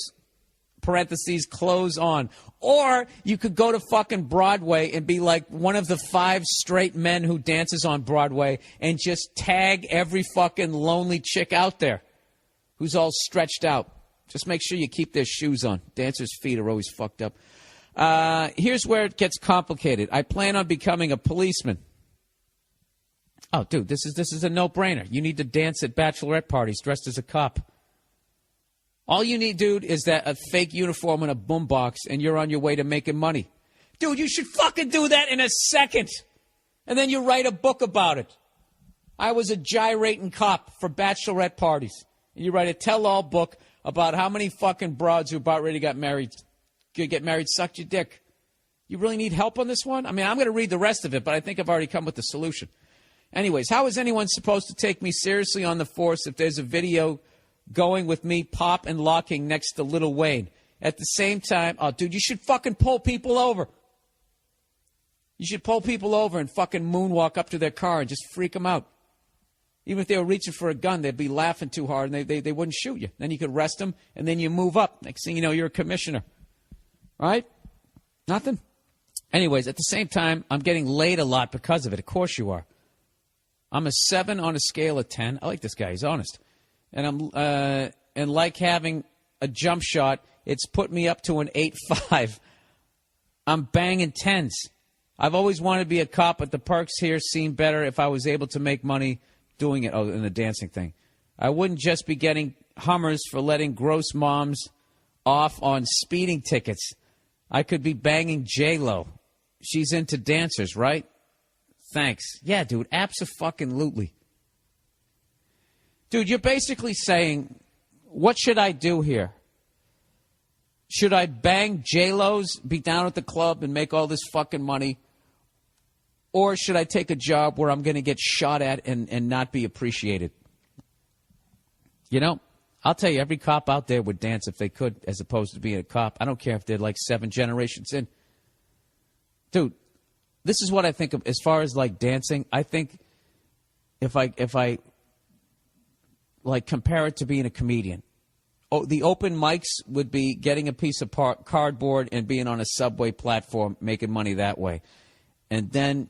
parentheses, clothes on. Or you could go to fucking Broadway and be like one of the 5 straight men who dances on Broadway and just tag every fucking lonely chick out there who's all stretched out. Just make sure you keep their shoes on. Dancers' feet are always fucked up. Here's where it gets complicated. I plan on becoming a policeman. Oh, dude, this is a no-brainer. You need to dance at bachelorette parties dressed as a cop. All you need, dude, is that a fake uniform and a boombox, and you're on your way to making money. Dude, you should fucking do that in a second. And then you write a book about it. I was a gyrating cop for bachelorette parties. And you write a tell-all book about how many fucking broads who about ready to get married sucked your dick. You really need help on this one? I mean, I'm going to read the rest of it, but I think I've already come with the solution. Anyways, how is anyone supposed to take me seriously on the force if there's a video going with me pop and locking next to Lil Wayne? At the same time, oh, dude, you should fucking pull people over. You should pull people over and fucking moonwalk up to their car and just freak them out. Even if they were reaching for a gun, they'd be laughing too hard and they wouldn't shoot you. Then you could arrest them and then you move up. Next thing you know, you're a commissioner. Right? Nothing? Anyways, at the same time, I'm getting laid a lot because of it. Of course you are. I'm a 7 on a scale of 10. I like this guy. He's honest. And and like having a jump shot, it's put me up to an 8.5. I'm banging 10s. I've always wanted to be a cop, but the perks here seem better if I was able to make money doing it. Oh, in the dancing thing. I wouldn't just be getting Hummers for letting gross moms off on speeding tickets. I could be banging J-Lo. She's into dancers, right? Thanks. Yeah, dude, abso-fucking-lutely. Dude, you're basically saying, what should I do here? Should I bang J-Lo's, be down at the club and make all this fucking money? Or should I take a job where I'm going to get shot at and not be appreciated? You know, I'll tell you, every cop out there would dance if they could, as opposed to being a cop. I don't care if they're like 7 generations in. Dude, this is what I think of as far as like dancing. I think if I like compare it to being a comedian, the open mics would be getting a piece of cardboard and being on a subway platform, making money that way. And then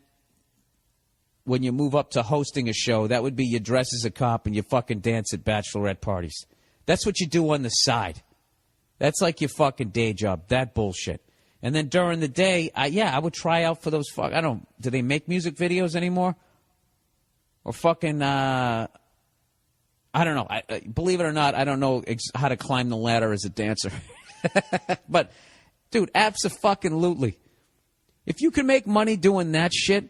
when you move up to hosting a show, that would be you dress as a cop and you fucking dance at bachelorette parties. That's what you do on the side. That's like your fucking day job. That bullshit. And then during the day, I would try out for those do they make music videos anymore? Or fucking, I don't know. Believe it or not, I don't know how to climb the ladder as a dancer. But, dude, abso-fucking-lutely. If you can make money doing that shit,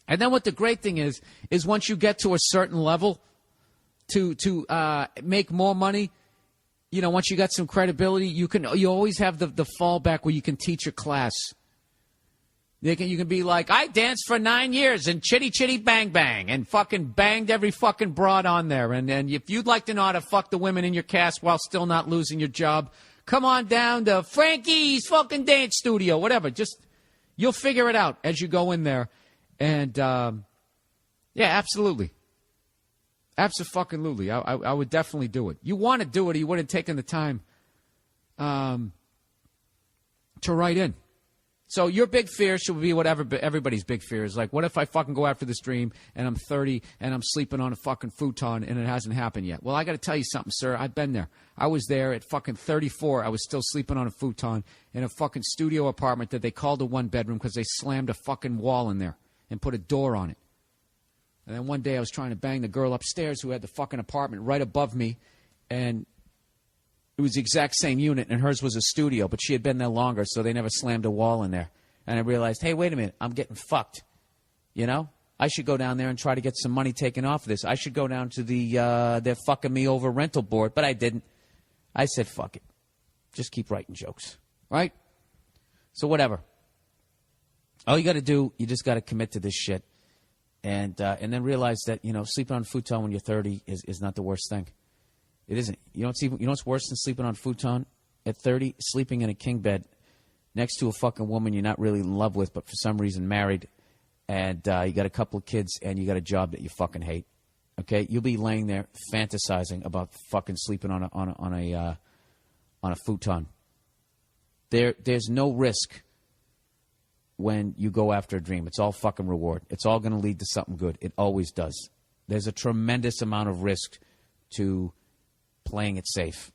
and then what the great thing is once you get to a certain level to make more money, you know, once you got some credibility, you always have the fallback where you can teach a class. You can be like, I danced for 9 years and chitty chitty bang bang and fucking banged every fucking broad on there. And if you'd like to know how to fuck the women in your cast while still not losing your job, come on down to Frankie's fucking dance studio, whatever. Just, you'll figure it out as you go in there. And, yeah, absolutely. Abso-fucking-lutely. I would definitely do it. You want to do it, or you wouldn't have taken the time to write in. So your big fear should be whatever everybody's big fear is. Like, what if I fucking go after this dream and I'm 30 and I'm sleeping on a fucking futon and it hasn't happened yet? Well, I got to tell you something, sir. I've been there. I was there at fucking 34. I was still sleeping on a futon in a fucking studio apartment that they called a one-bedroom because they slammed a fucking wall in there and put a door on it. And then one day I was trying to bang the girl upstairs who had the fucking apartment right above me, and it was the exact same unit, and hers was a studio, but she had been there longer, so they never slammed a wall in there. And I realized, hey, wait a minute, I'm getting fucked. You know? I should go down there and try to get some money taken off of this. I should go down to the they're fucking me over rental board, but I didn't. I said, fuck it. Just keep writing jokes. Right? So whatever. All you got to do, you just got to commit to this shit. And then realize that, you know, sleeping on a futon when you're 30 is not the worst thing. It isn't. You know what's worse than sleeping on a futon at 30? Sleeping in a king bed next to a fucking woman you're not really in love with, but for some reason married, and you got a couple of kids, and you got a job that you fucking hate. Okay? You'll be laying there fantasizing about fucking sleeping on a futon. There's no risk when you go after a dream. It's all fucking reward. It's all going to lead to something good. It always does. There's a tremendous amount of risk to playing it safe.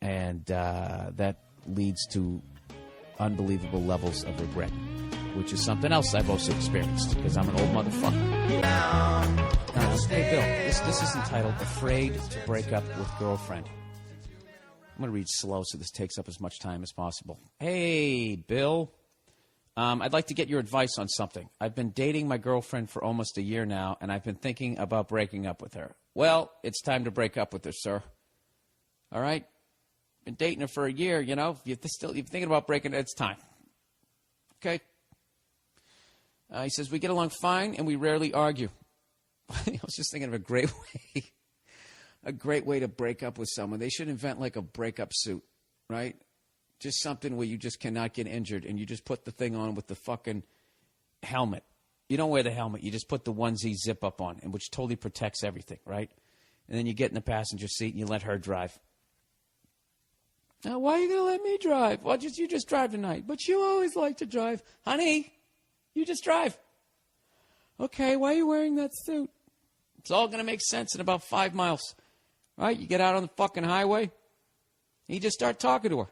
And that leads to unbelievable levels of regret, which is something else I've also experienced because I'm an old motherfucker. Hey, Bill, this is entitled Afraid to Break Up with Girlfriend. I'm going to read slow so this takes up as much time as possible. Hey, Bill. I'd like to get your advice on something. I've been dating my girlfriend for almost a year now, and I've been thinking about breaking up with her. Well, it's time to break up with her, sir. All right? Been dating her for a year, you know. If you're thinking about breaking it, it's time. Okay? He says, we get along fine, and we rarely argue. I was just thinking of a great way to break up with someone. They should invent like a breakup suit, right? Just something where you just cannot get injured, and you just put the thing on with the fucking helmet. You don't wear the helmet. You just put the onesie zip-up on, and which totally protects everything, right? And then you get in the passenger seat, and you let her drive. Now, why are you going to let me drive? Well, you just drive tonight. But you always like to drive. Honey, you just drive. Okay, why are you wearing that suit? It's all going to make sense in about 5 miles, right? You get out on the fucking highway, and you just start talking to her.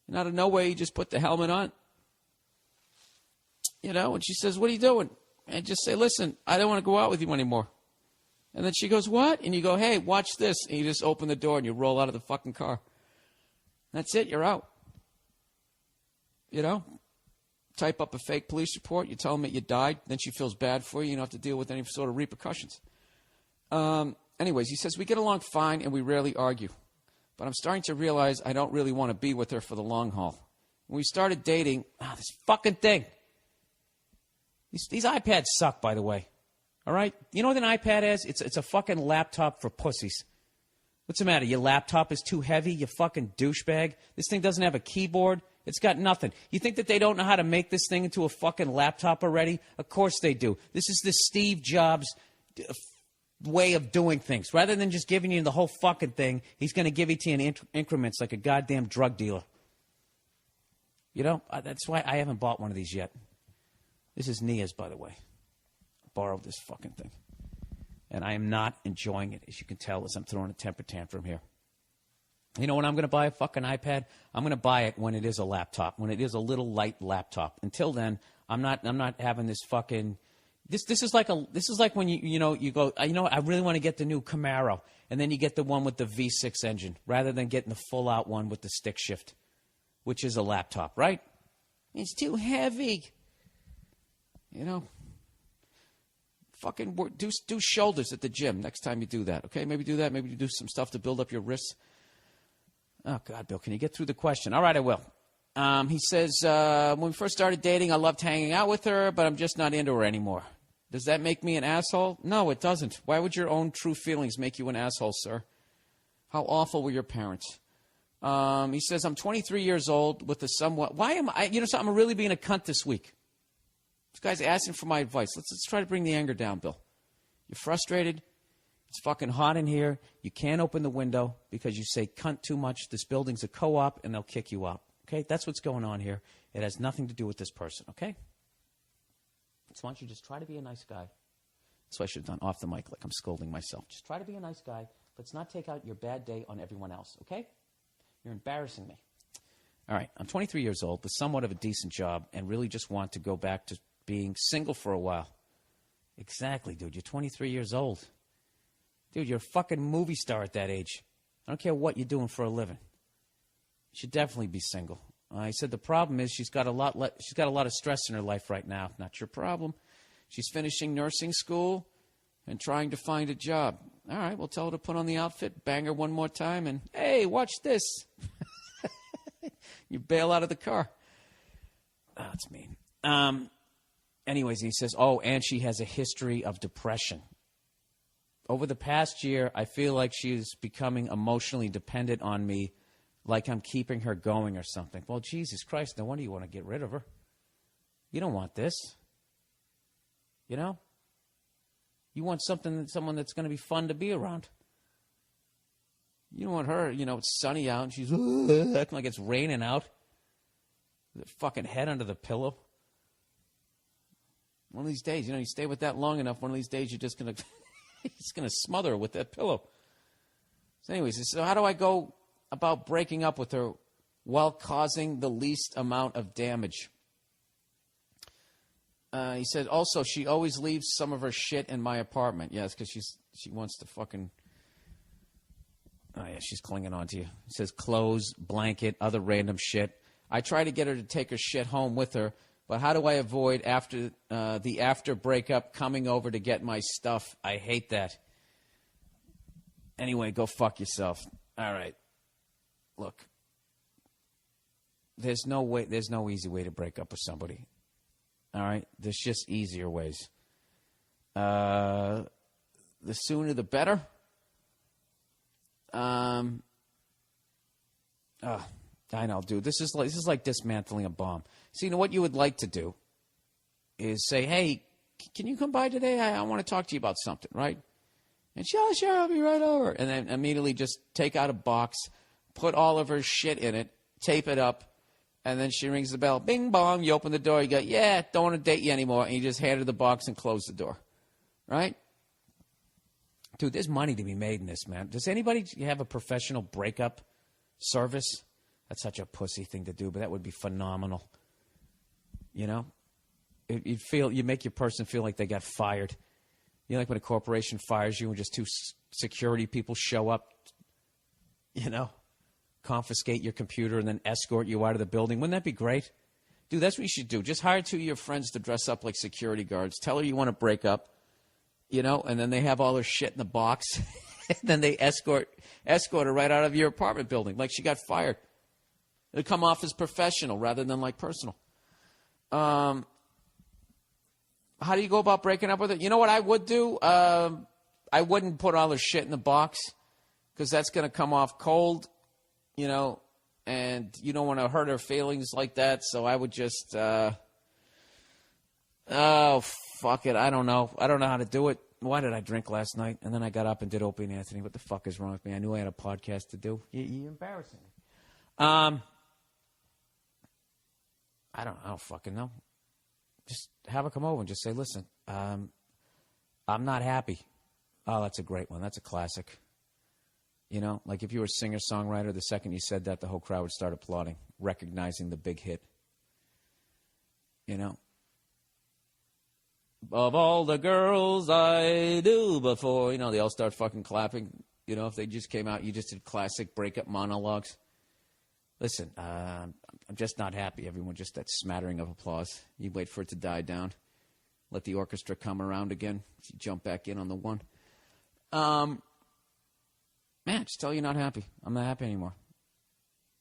And out of nowhere, you just put the helmet on. You know, and she says, what are you doing? And just say, listen, I don't want to go out with you anymore. And then she goes, what? And you go, hey, watch this. And you just open the door and you roll out of the fucking car. That's it. You're out. You know? Type up a fake police report. You tell them that you died. Then she feels bad for you. You don't have to deal with any sort of repercussions. Anyways, he says, we get along fine and we rarely argue. But I'm starting to realize I don't really want to be with her for the long haul. When we started dating, this fucking thing. These iPads suck, by the way. All right? You know what an iPad is? It's a fucking laptop for pussies. What's the matter? Your laptop is too heavy, you fucking douchebag? This thing doesn't have a keyboard? It's got nothing. You think that they don't know how to make this thing into a fucking laptop already? Of course they do. This is the Steve Jobs way of doing things. Rather than just giving you the whole fucking thing, he's going to give it to you in increments like a goddamn drug dealer. You know, that's why I haven't bought one of these yet. This is Nia's, by the way. I borrowed this fucking thing. And I am not enjoying it, as you can tell, as I'm throwing a temper tantrum here. You know when I'm going to buy a fucking iPad? I'm going to buy it when it is a laptop, when it is a little light laptop. Until then, I'm not having this fucking, This is like when you go, I really want to get the new Camaro, and then you get the one with the V6 engine rather than getting the full out one with the stick shift, which is a laptop, right? It's too heavy. Fucking do shoulders at the gym next time you do that, okay? Maybe do that. Maybe you do some stuff to build up your wrists. Oh, God, Bill, can you get through the question? All right, I will. He says, when we first started dating, I loved hanging out with her, but I'm just not into her anymore. Does that make me an asshole? No, it doesn't. Why would your own true feelings make you an asshole, sir? How awful were your parents? He says, I'm 23 years old with a somewhat... Why am I... I'm really being a cunt this week. This guy's asking for my advice. Let's try to bring the anger down, Bill. You're frustrated. It's fucking hot in here. You can't open the window because you say cunt too much. This building's a co-op, and they'll kick you out. Okay? That's what's going on here. It has nothing to do with this person, okay? So why don't you just try to be a nice guy? That's what I should have done off the mic, like I'm scolding myself. Just try to be a nice guy. Let's not take out your bad day on everyone else, okay? You're embarrassing me. All right, I'm 23 years old with somewhat of a decent job and really just want to go back to being single for a while. Exactly, dude. You're 23 years old. Dude, you're a fucking movie star at that age. I don't care what you're doing for a living. You should definitely be single. He said the problem is she's got a lot of stress in her life right now. Not your problem. She's finishing nursing school and trying to find a job. All right, we'll tell her to put on the outfit, bang her one more time, and, hey, watch this. You bail out of the car. Oh, that's mean. Anyways, he says, and she has a history of depression. Over the past year, I feel like she's becoming emotionally dependent on me, like I'm keeping her going or something. Well, Jesus Christ, no wonder you want to get rid of her. You don't want this. You want someone that's going to be fun to be around. You don't want her, it's sunny out and she's acting like it's raining out. With her fucking head under the pillow. One of these days, you stay with that long enough, one of these days you're just going to smother her with that pillow. So anyways, so how do I go about breaking up with her while causing the least amount of damage? He said, also, she always leaves some of her shit in my apartment. Yes, because she wants to fucking... Oh, yeah, she's clinging on to you. He says clothes, blanket, other random shit. I try to get her to take her shit home with her, but how do I avoid after breakup coming over to get my stuff? I hate that. Anyway, go fuck yourself. All right. Look, there's no easy way to break up with somebody. All right? There's just easier ways. The sooner the better. I know, dude. This is like dismantling a bomb. See, what you would like to do is say, hey, can you come by today? I want to talk to you about something, right? And sure, I'll be right over. And then immediately just take out a box, put all of her shit in it, tape it up, and then she rings the bell. Bing, bong. You open the door. You go, yeah, don't want to date you anymore. And you just hand her the box and close the door. Right? Dude, there's money to be made in this, man. Does anybody have a professional breakup service? That's such a pussy thing to do, but that would be phenomenal. You make your person feel like they got fired. Like when a corporation fires you and just two security people show up, confiscate your computer and then escort you out of the building. Wouldn't that be great? Dude, that's what you should do. Just hire two of your friends to dress up like security guards. Tell her you want to break up, and then they have all her shit in the box. And then they escort her right out of your apartment building like she got fired. It'll come off as professional rather than like personal. How do you go about breaking up with her? You know what I would do? I wouldn't put all her shit in the box because that's going to come off cold, and you don't want to hurt her feelings like that. So I would just, fuck it. I don't know how to do it. Why did I drink last night? And then I got up and did Opie and Anthony. What the fuck is wrong with me? I knew I had a podcast to do. You're embarrassing me. I don't fucking know. Just have her come over and just say, listen, I'm not happy. Oh, that's a great one. That's a classic. Like if you were a singer-songwriter, the second you said that, the whole crowd would start applauding, recognizing the big hit. of all the girls I do before. You know, they all start fucking clapping. You know, if they just came out, you just did classic breakup monologues. Listen, I'm just not happy. Everyone, just that smattering of applause. You wait for it to die down. Let the orchestra come around again. You jump back in on the one. Man, just tell you not happy. I'm not happy anymore.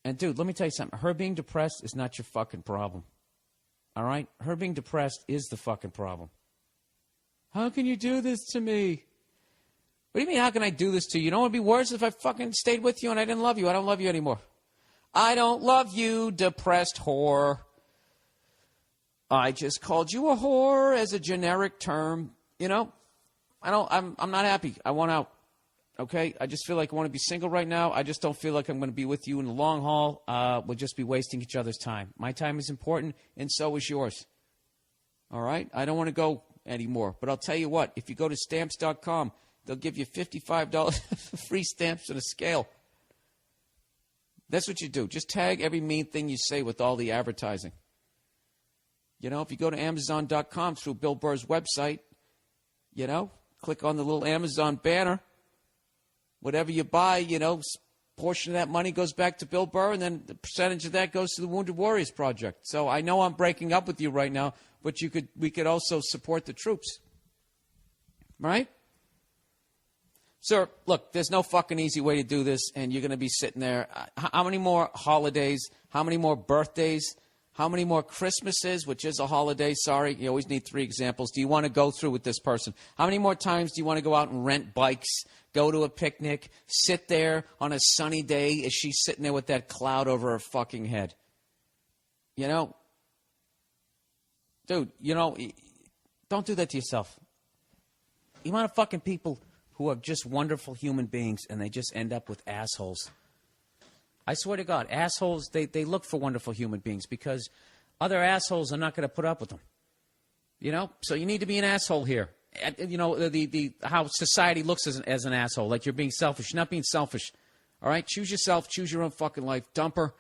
And, dude, let me tell you something. Her being depressed is not your fucking problem. All right? Her being depressed is the fucking problem. How can you do this to me? What do you mean, how can I do this to you? You know what would be worse if I fucking stayed with you and I didn't love you? I don't love you anymore. I don't love you, depressed whore. I just called you a whore as a generic term. You know, I'm not happy. I want out. Okay? I just feel like I want to be single right now. I just don't feel like I'm going to be with you in the long haul. We'll just be wasting each other's time. My time is important, and so is yours. All right? I don't want to go anymore. But I'll tell you what. If you go to Stamps.com, they'll give you $55 free stamps and a scale. That's what you do. Just tag every mean thing you say with all the advertising. You know, if you go to Amazon.com through Bill Burr's website, you know, click on the little Amazon banner. Whatever you buy, you know, portion of that money goes back to Bill Burr, and then the percentage of that goes to the Wounded Warriors Project. So I know I'm breaking up with you right now, but we could also support the troops. Right? Sir, look, there's no fucking easy way to do this, and you're going to be sitting there. How many more holidays? How many more birthdays? How many more Christmases, which is a holiday? Sorry, you always need 3 examples. Do you want to go through with this person? How many more times do you want to go out and rent bikes, go to a picnic, sit there on a sunny day as she's sitting there with that cloud over her fucking head? You know? Dude, you know, don't do that to yourself. You want fucking people who are just wonderful human beings, and they just end up with assholes. I swear to God, assholes, they look for wonderful human beings because other assholes are not going to put up with them. You know? So you need to be an asshole here. You know, how society looks as an asshole, like you're being selfish. You're not being selfish. All right? Choose yourself. Choose your own fucking life. Dump her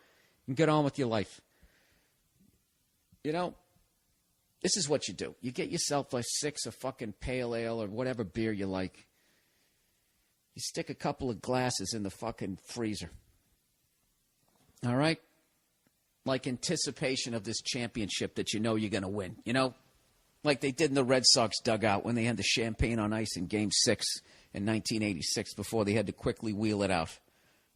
and get on with your life. You know? This is what you do. You get yourself like 6 of fucking pale ale or whatever beer you like. You stick a couple of glasses in the fucking freezer. All right? Like anticipation of this championship that you know you're going to win. You know? Like they did in the Red Sox dugout when they had the champagne on ice in Game 6 in 1986 before they had to quickly wheel it out.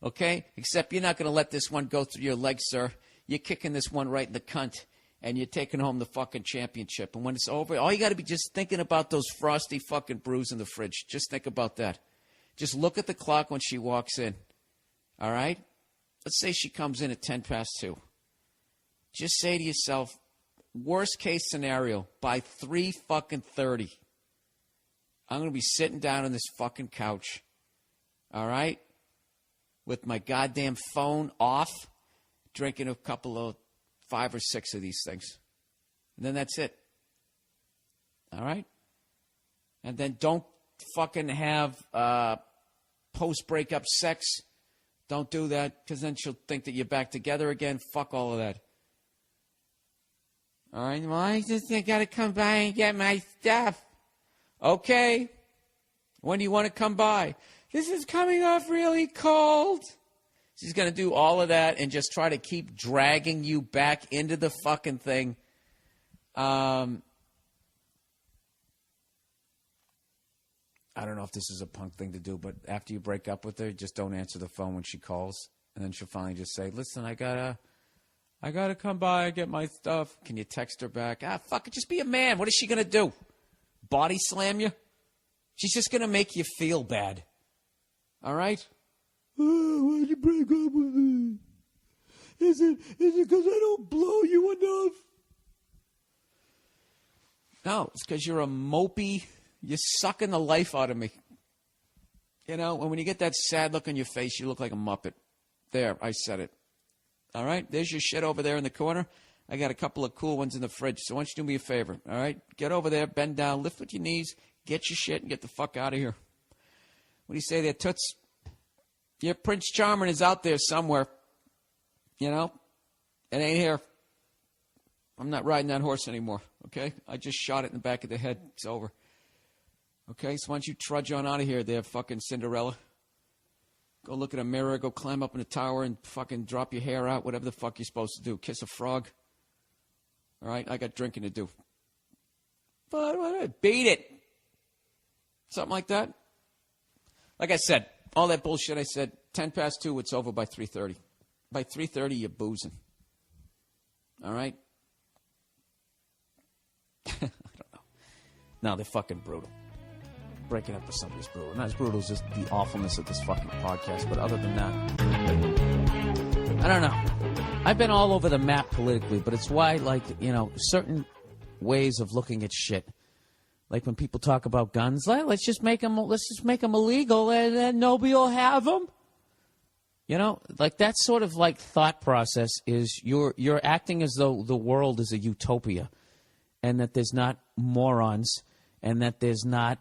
Okay? Except you're not going to let this one go through your legs, sir. You're kicking this one right in the cunt, and you're taking home the fucking championship. And when it's over, all you got to be just thinking about those frosty fucking brews in the fridge. Just think about that. Just look at the clock when she walks in. All right? Let's say she comes in at 10 past 2. Just say to yourself, worst case scenario, by 3 fucking 30, I'm going to be sitting down on this fucking couch, all right, with my goddamn phone off, drinking a couple of 5 or 6 of these things. And then that's it. All right? And then don't fucking have post-breakup sex. Don't do that, because then she'll think that you're back together again. Fuck all of that. All right, well, I got to come by and get my stuff. Okay. When do you want to come by? This is coming off really cold. She's going to do all of that and just try to keep dragging you back into the fucking thing. I don't know if this is a punk thing to do, but after you break up with her, just don't answer the phone when she calls. And then she'll finally just say, listen, I gotta come by and get my stuff. Can you text her back? Fuck it, just be a man. What is she going to do? Body slam you? She's just going to make you feel bad. All right? Oh, why'd you break up with me? Is it because I don't blow you enough? No, it's because you're a mopey. You're sucking the life out of me. You know, and when you get that sad look on your face, you look like a Muppet. There, I said it. All right? There's your shit over there in the corner. I got a couple of cool ones in the fridge, so why don't you do me a favor, all right? Get over there, bend down, lift with your knees, get your shit, and get the fuck out of here. What do you say there, Toots? Your Prince Charming is out there somewhere. You know? It ain't here. I'm not riding that horse anymore, Okay? I just shot it in the back of the head. It's over. Okay? So why don't you trudge on out of here there, fucking Cinderella. Go look at a mirror, go climb up in a tower and fucking drop your hair out, whatever the fuck you're supposed to do. Kiss a frog. All right? I got drinking to do. But beat it. Something like that. Like I said, all that bullshit I said, 10 past 2, it's over by 3:30. By 3:30, you're boozing. All right? I don't know. No, they're fucking brutal. Breaking up with somebody's brutal. Not as brutal as just the awfulness of this fucking podcast, but other than that, I don't know. I've been all over the map politically, but it's why, like, you know, certain ways of looking at shit. Like when people talk about guns, let's just make them illegal, and then nobody will have them. You know, like that sort of like thought process is you're acting as though the world is a utopia, and that there's not morons, and that there's not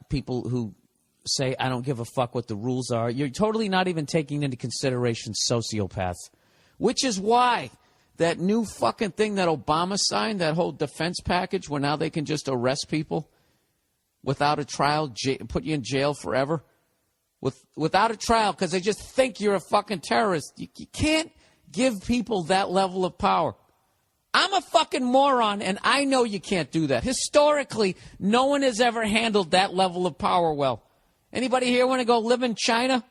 people who say I don't give a fuck what the rules are. You're totally not even taking into consideration sociopaths, which is why that new fucking thing that Obama signed, that whole defense package where now they can just arrest people without a trial, put you in jail forever, without a trial because they just think you're a fucking terrorist. You can't give people that level of power. I'm a fucking moron, and I know you can't do that. Historically, no one has ever handled that level of power well. Anybody here want to go live in China?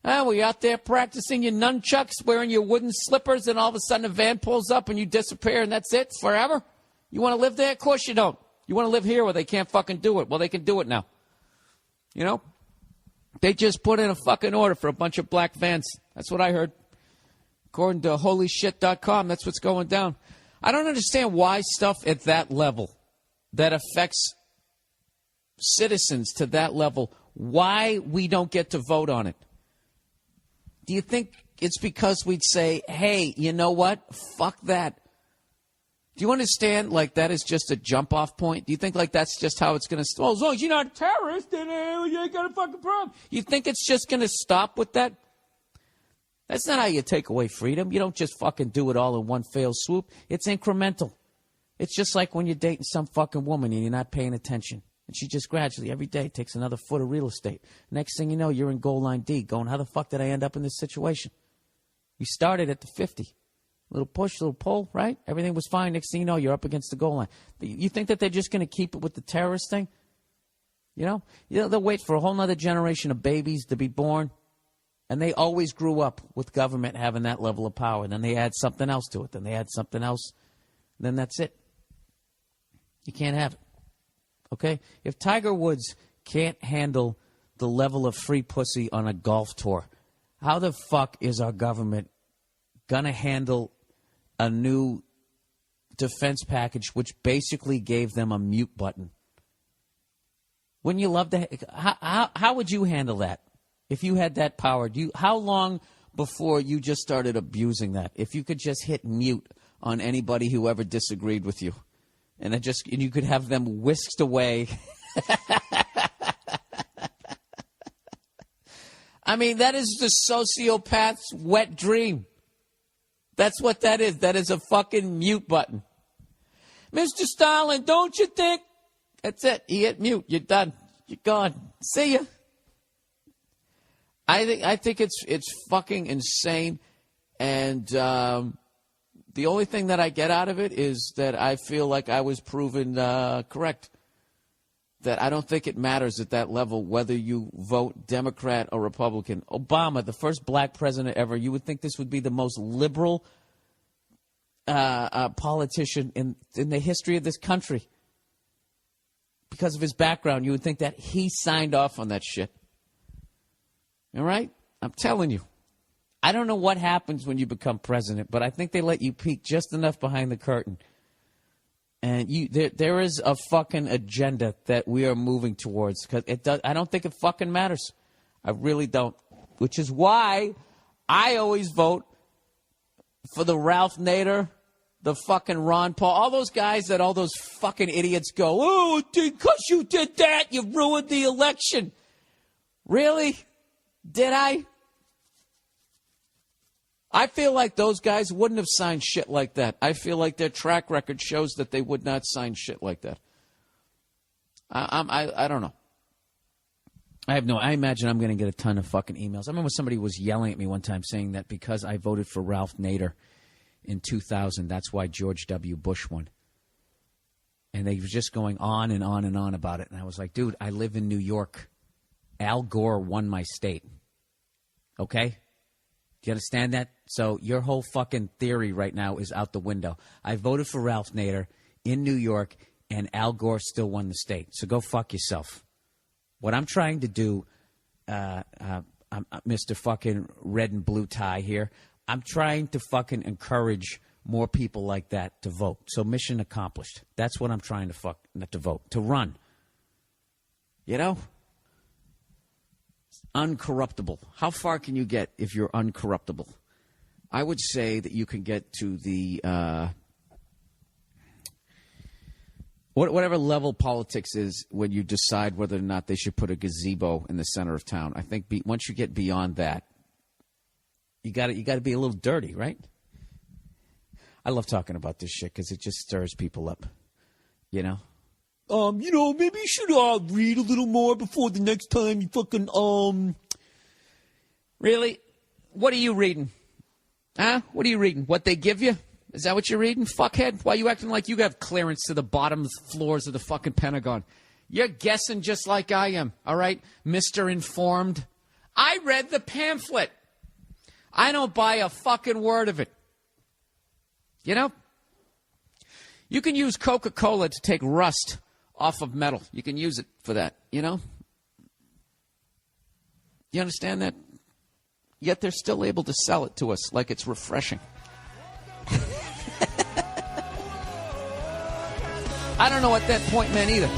Well, you're out there practicing your nunchucks, wearing your wooden slippers, and all of a sudden a van pulls up and you disappear, and that's it forever? You want to live there? Of course you don't. You want to live here where they can't fucking do it. Well, they can do it now. You know? They just put in a fucking order for a bunch of black vans. That's what I heard. According to holyshit.com, that's what's going down. I don't understand why stuff at that level that affects citizens to that level, why we don't get to vote on it. Do you think it's because we'd say, hey, you know what? Fuck that. Do you understand, like, that is just a jump-off point? Do you think, like, that's just how it's going to... Well, as long as you're not a terrorist, then you ain't got a fucking problem. You think it's just going to stop with that? That's not how you take away freedom. You don't just fucking do it all in one fell swoop. It's incremental. It's just like when you're dating some fucking woman and you're not paying attention. And she just gradually, every day, takes another foot of real estate. Next thing you know, you're in goal line D, going, how the fuck did I end up in this situation? You started at the 50. Little push, little pull, right? Everything was fine. Next thing you know, you're up against the goal line. You think that they're just going to keep it with the terrorist thing? You know, they'll wait for a whole other generation of babies to be born. And they always grew up with government having that level of power. And then they add something else to it. Then they add something else. Then that's it. You can't have it. Okay? If Tiger Woods can't handle the level of free pussy on a golf tour, how the fuck is our government going to handle a new defense package which basically gave them a mute button? Wouldn't you love to? How would you handle that if you had that power? How long before you just started abusing that? If you could just hit mute on anybody who ever disagreed with you, and you could have them whisked away. I mean, that is the sociopath's wet dream. That's what that is. That is a fucking mute button. Mr. Stalin, don't you think? That's it. You hit mute. You're done. You're gone. See ya. I think it's fucking insane, and the only thing that I get out of it is that I feel like I was proven correct. That I don't think it matters at that level whether you vote Democrat or Republican. Obama, the first black president ever, you would think this would be the most liberal politician in the history of this country. Because of his background, you would think that he signed off on that shit. All right? I'm telling you. I don't know what happens when you become president, but I think they let you peek just enough behind the curtain. And there is a fucking agenda that we are moving towards. Cause I don't think it fucking matters. I really don't. Which is why I always vote for the Ralph Nader, the fucking Ron Paul, all those guys that all those fucking idiots go, oh, because you did that, you ruined the election. Really? Did I? I feel like those guys wouldn't have signed shit like that. I feel like their track record shows that they would not sign shit like that. I don't know. I imagine I'm going to get a ton of fucking emails. I remember somebody was yelling at me one time saying that because I voted for Ralph Nader in 2000, that's why George W. Bush won. And they were just going on and on and on about it. And I was like, dude, I live in New York. Al Gore won my state. Okay? Do you understand that? So your whole fucking theory right now is out the window. I voted for Ralph Nader in New York, and Al Gore still won the state. So go fuck yourself. What I'm trying to do, Mr. fucking red and blue tie here, I'm trying to fucking encourage more people like that to vote. So mission accomplished. That's what I'm trying to not to vote, to run. You know? Uncorruptible. How far can you get if you're uncorruptible? I would say that you can get to the whatever level politics is when you decide whether or not they should put a gazebo in the center of town. I think once you get beyond that, you got to be a little dirty, right? I love talking about this shit because it just stirs people up, you know. Maybe you should read a little more before the next time you fucking Really? What are you reading? Huh? What are you reading? What they give you? Is that what you're reading, fuckhead? Why are you acting like you have clearance to the bottom floors of the fucking Pentagon? You're guessing just like I am, all right, Mr. Informed? I read the pamphlet. I don't buy a fucking word of it. You know? You can use Coca-Cola to take rust off of metal. You can use it for that, you know? You understand that? Yet they're still able to sell it to us like it's refreshing. I don't know what that point meant either.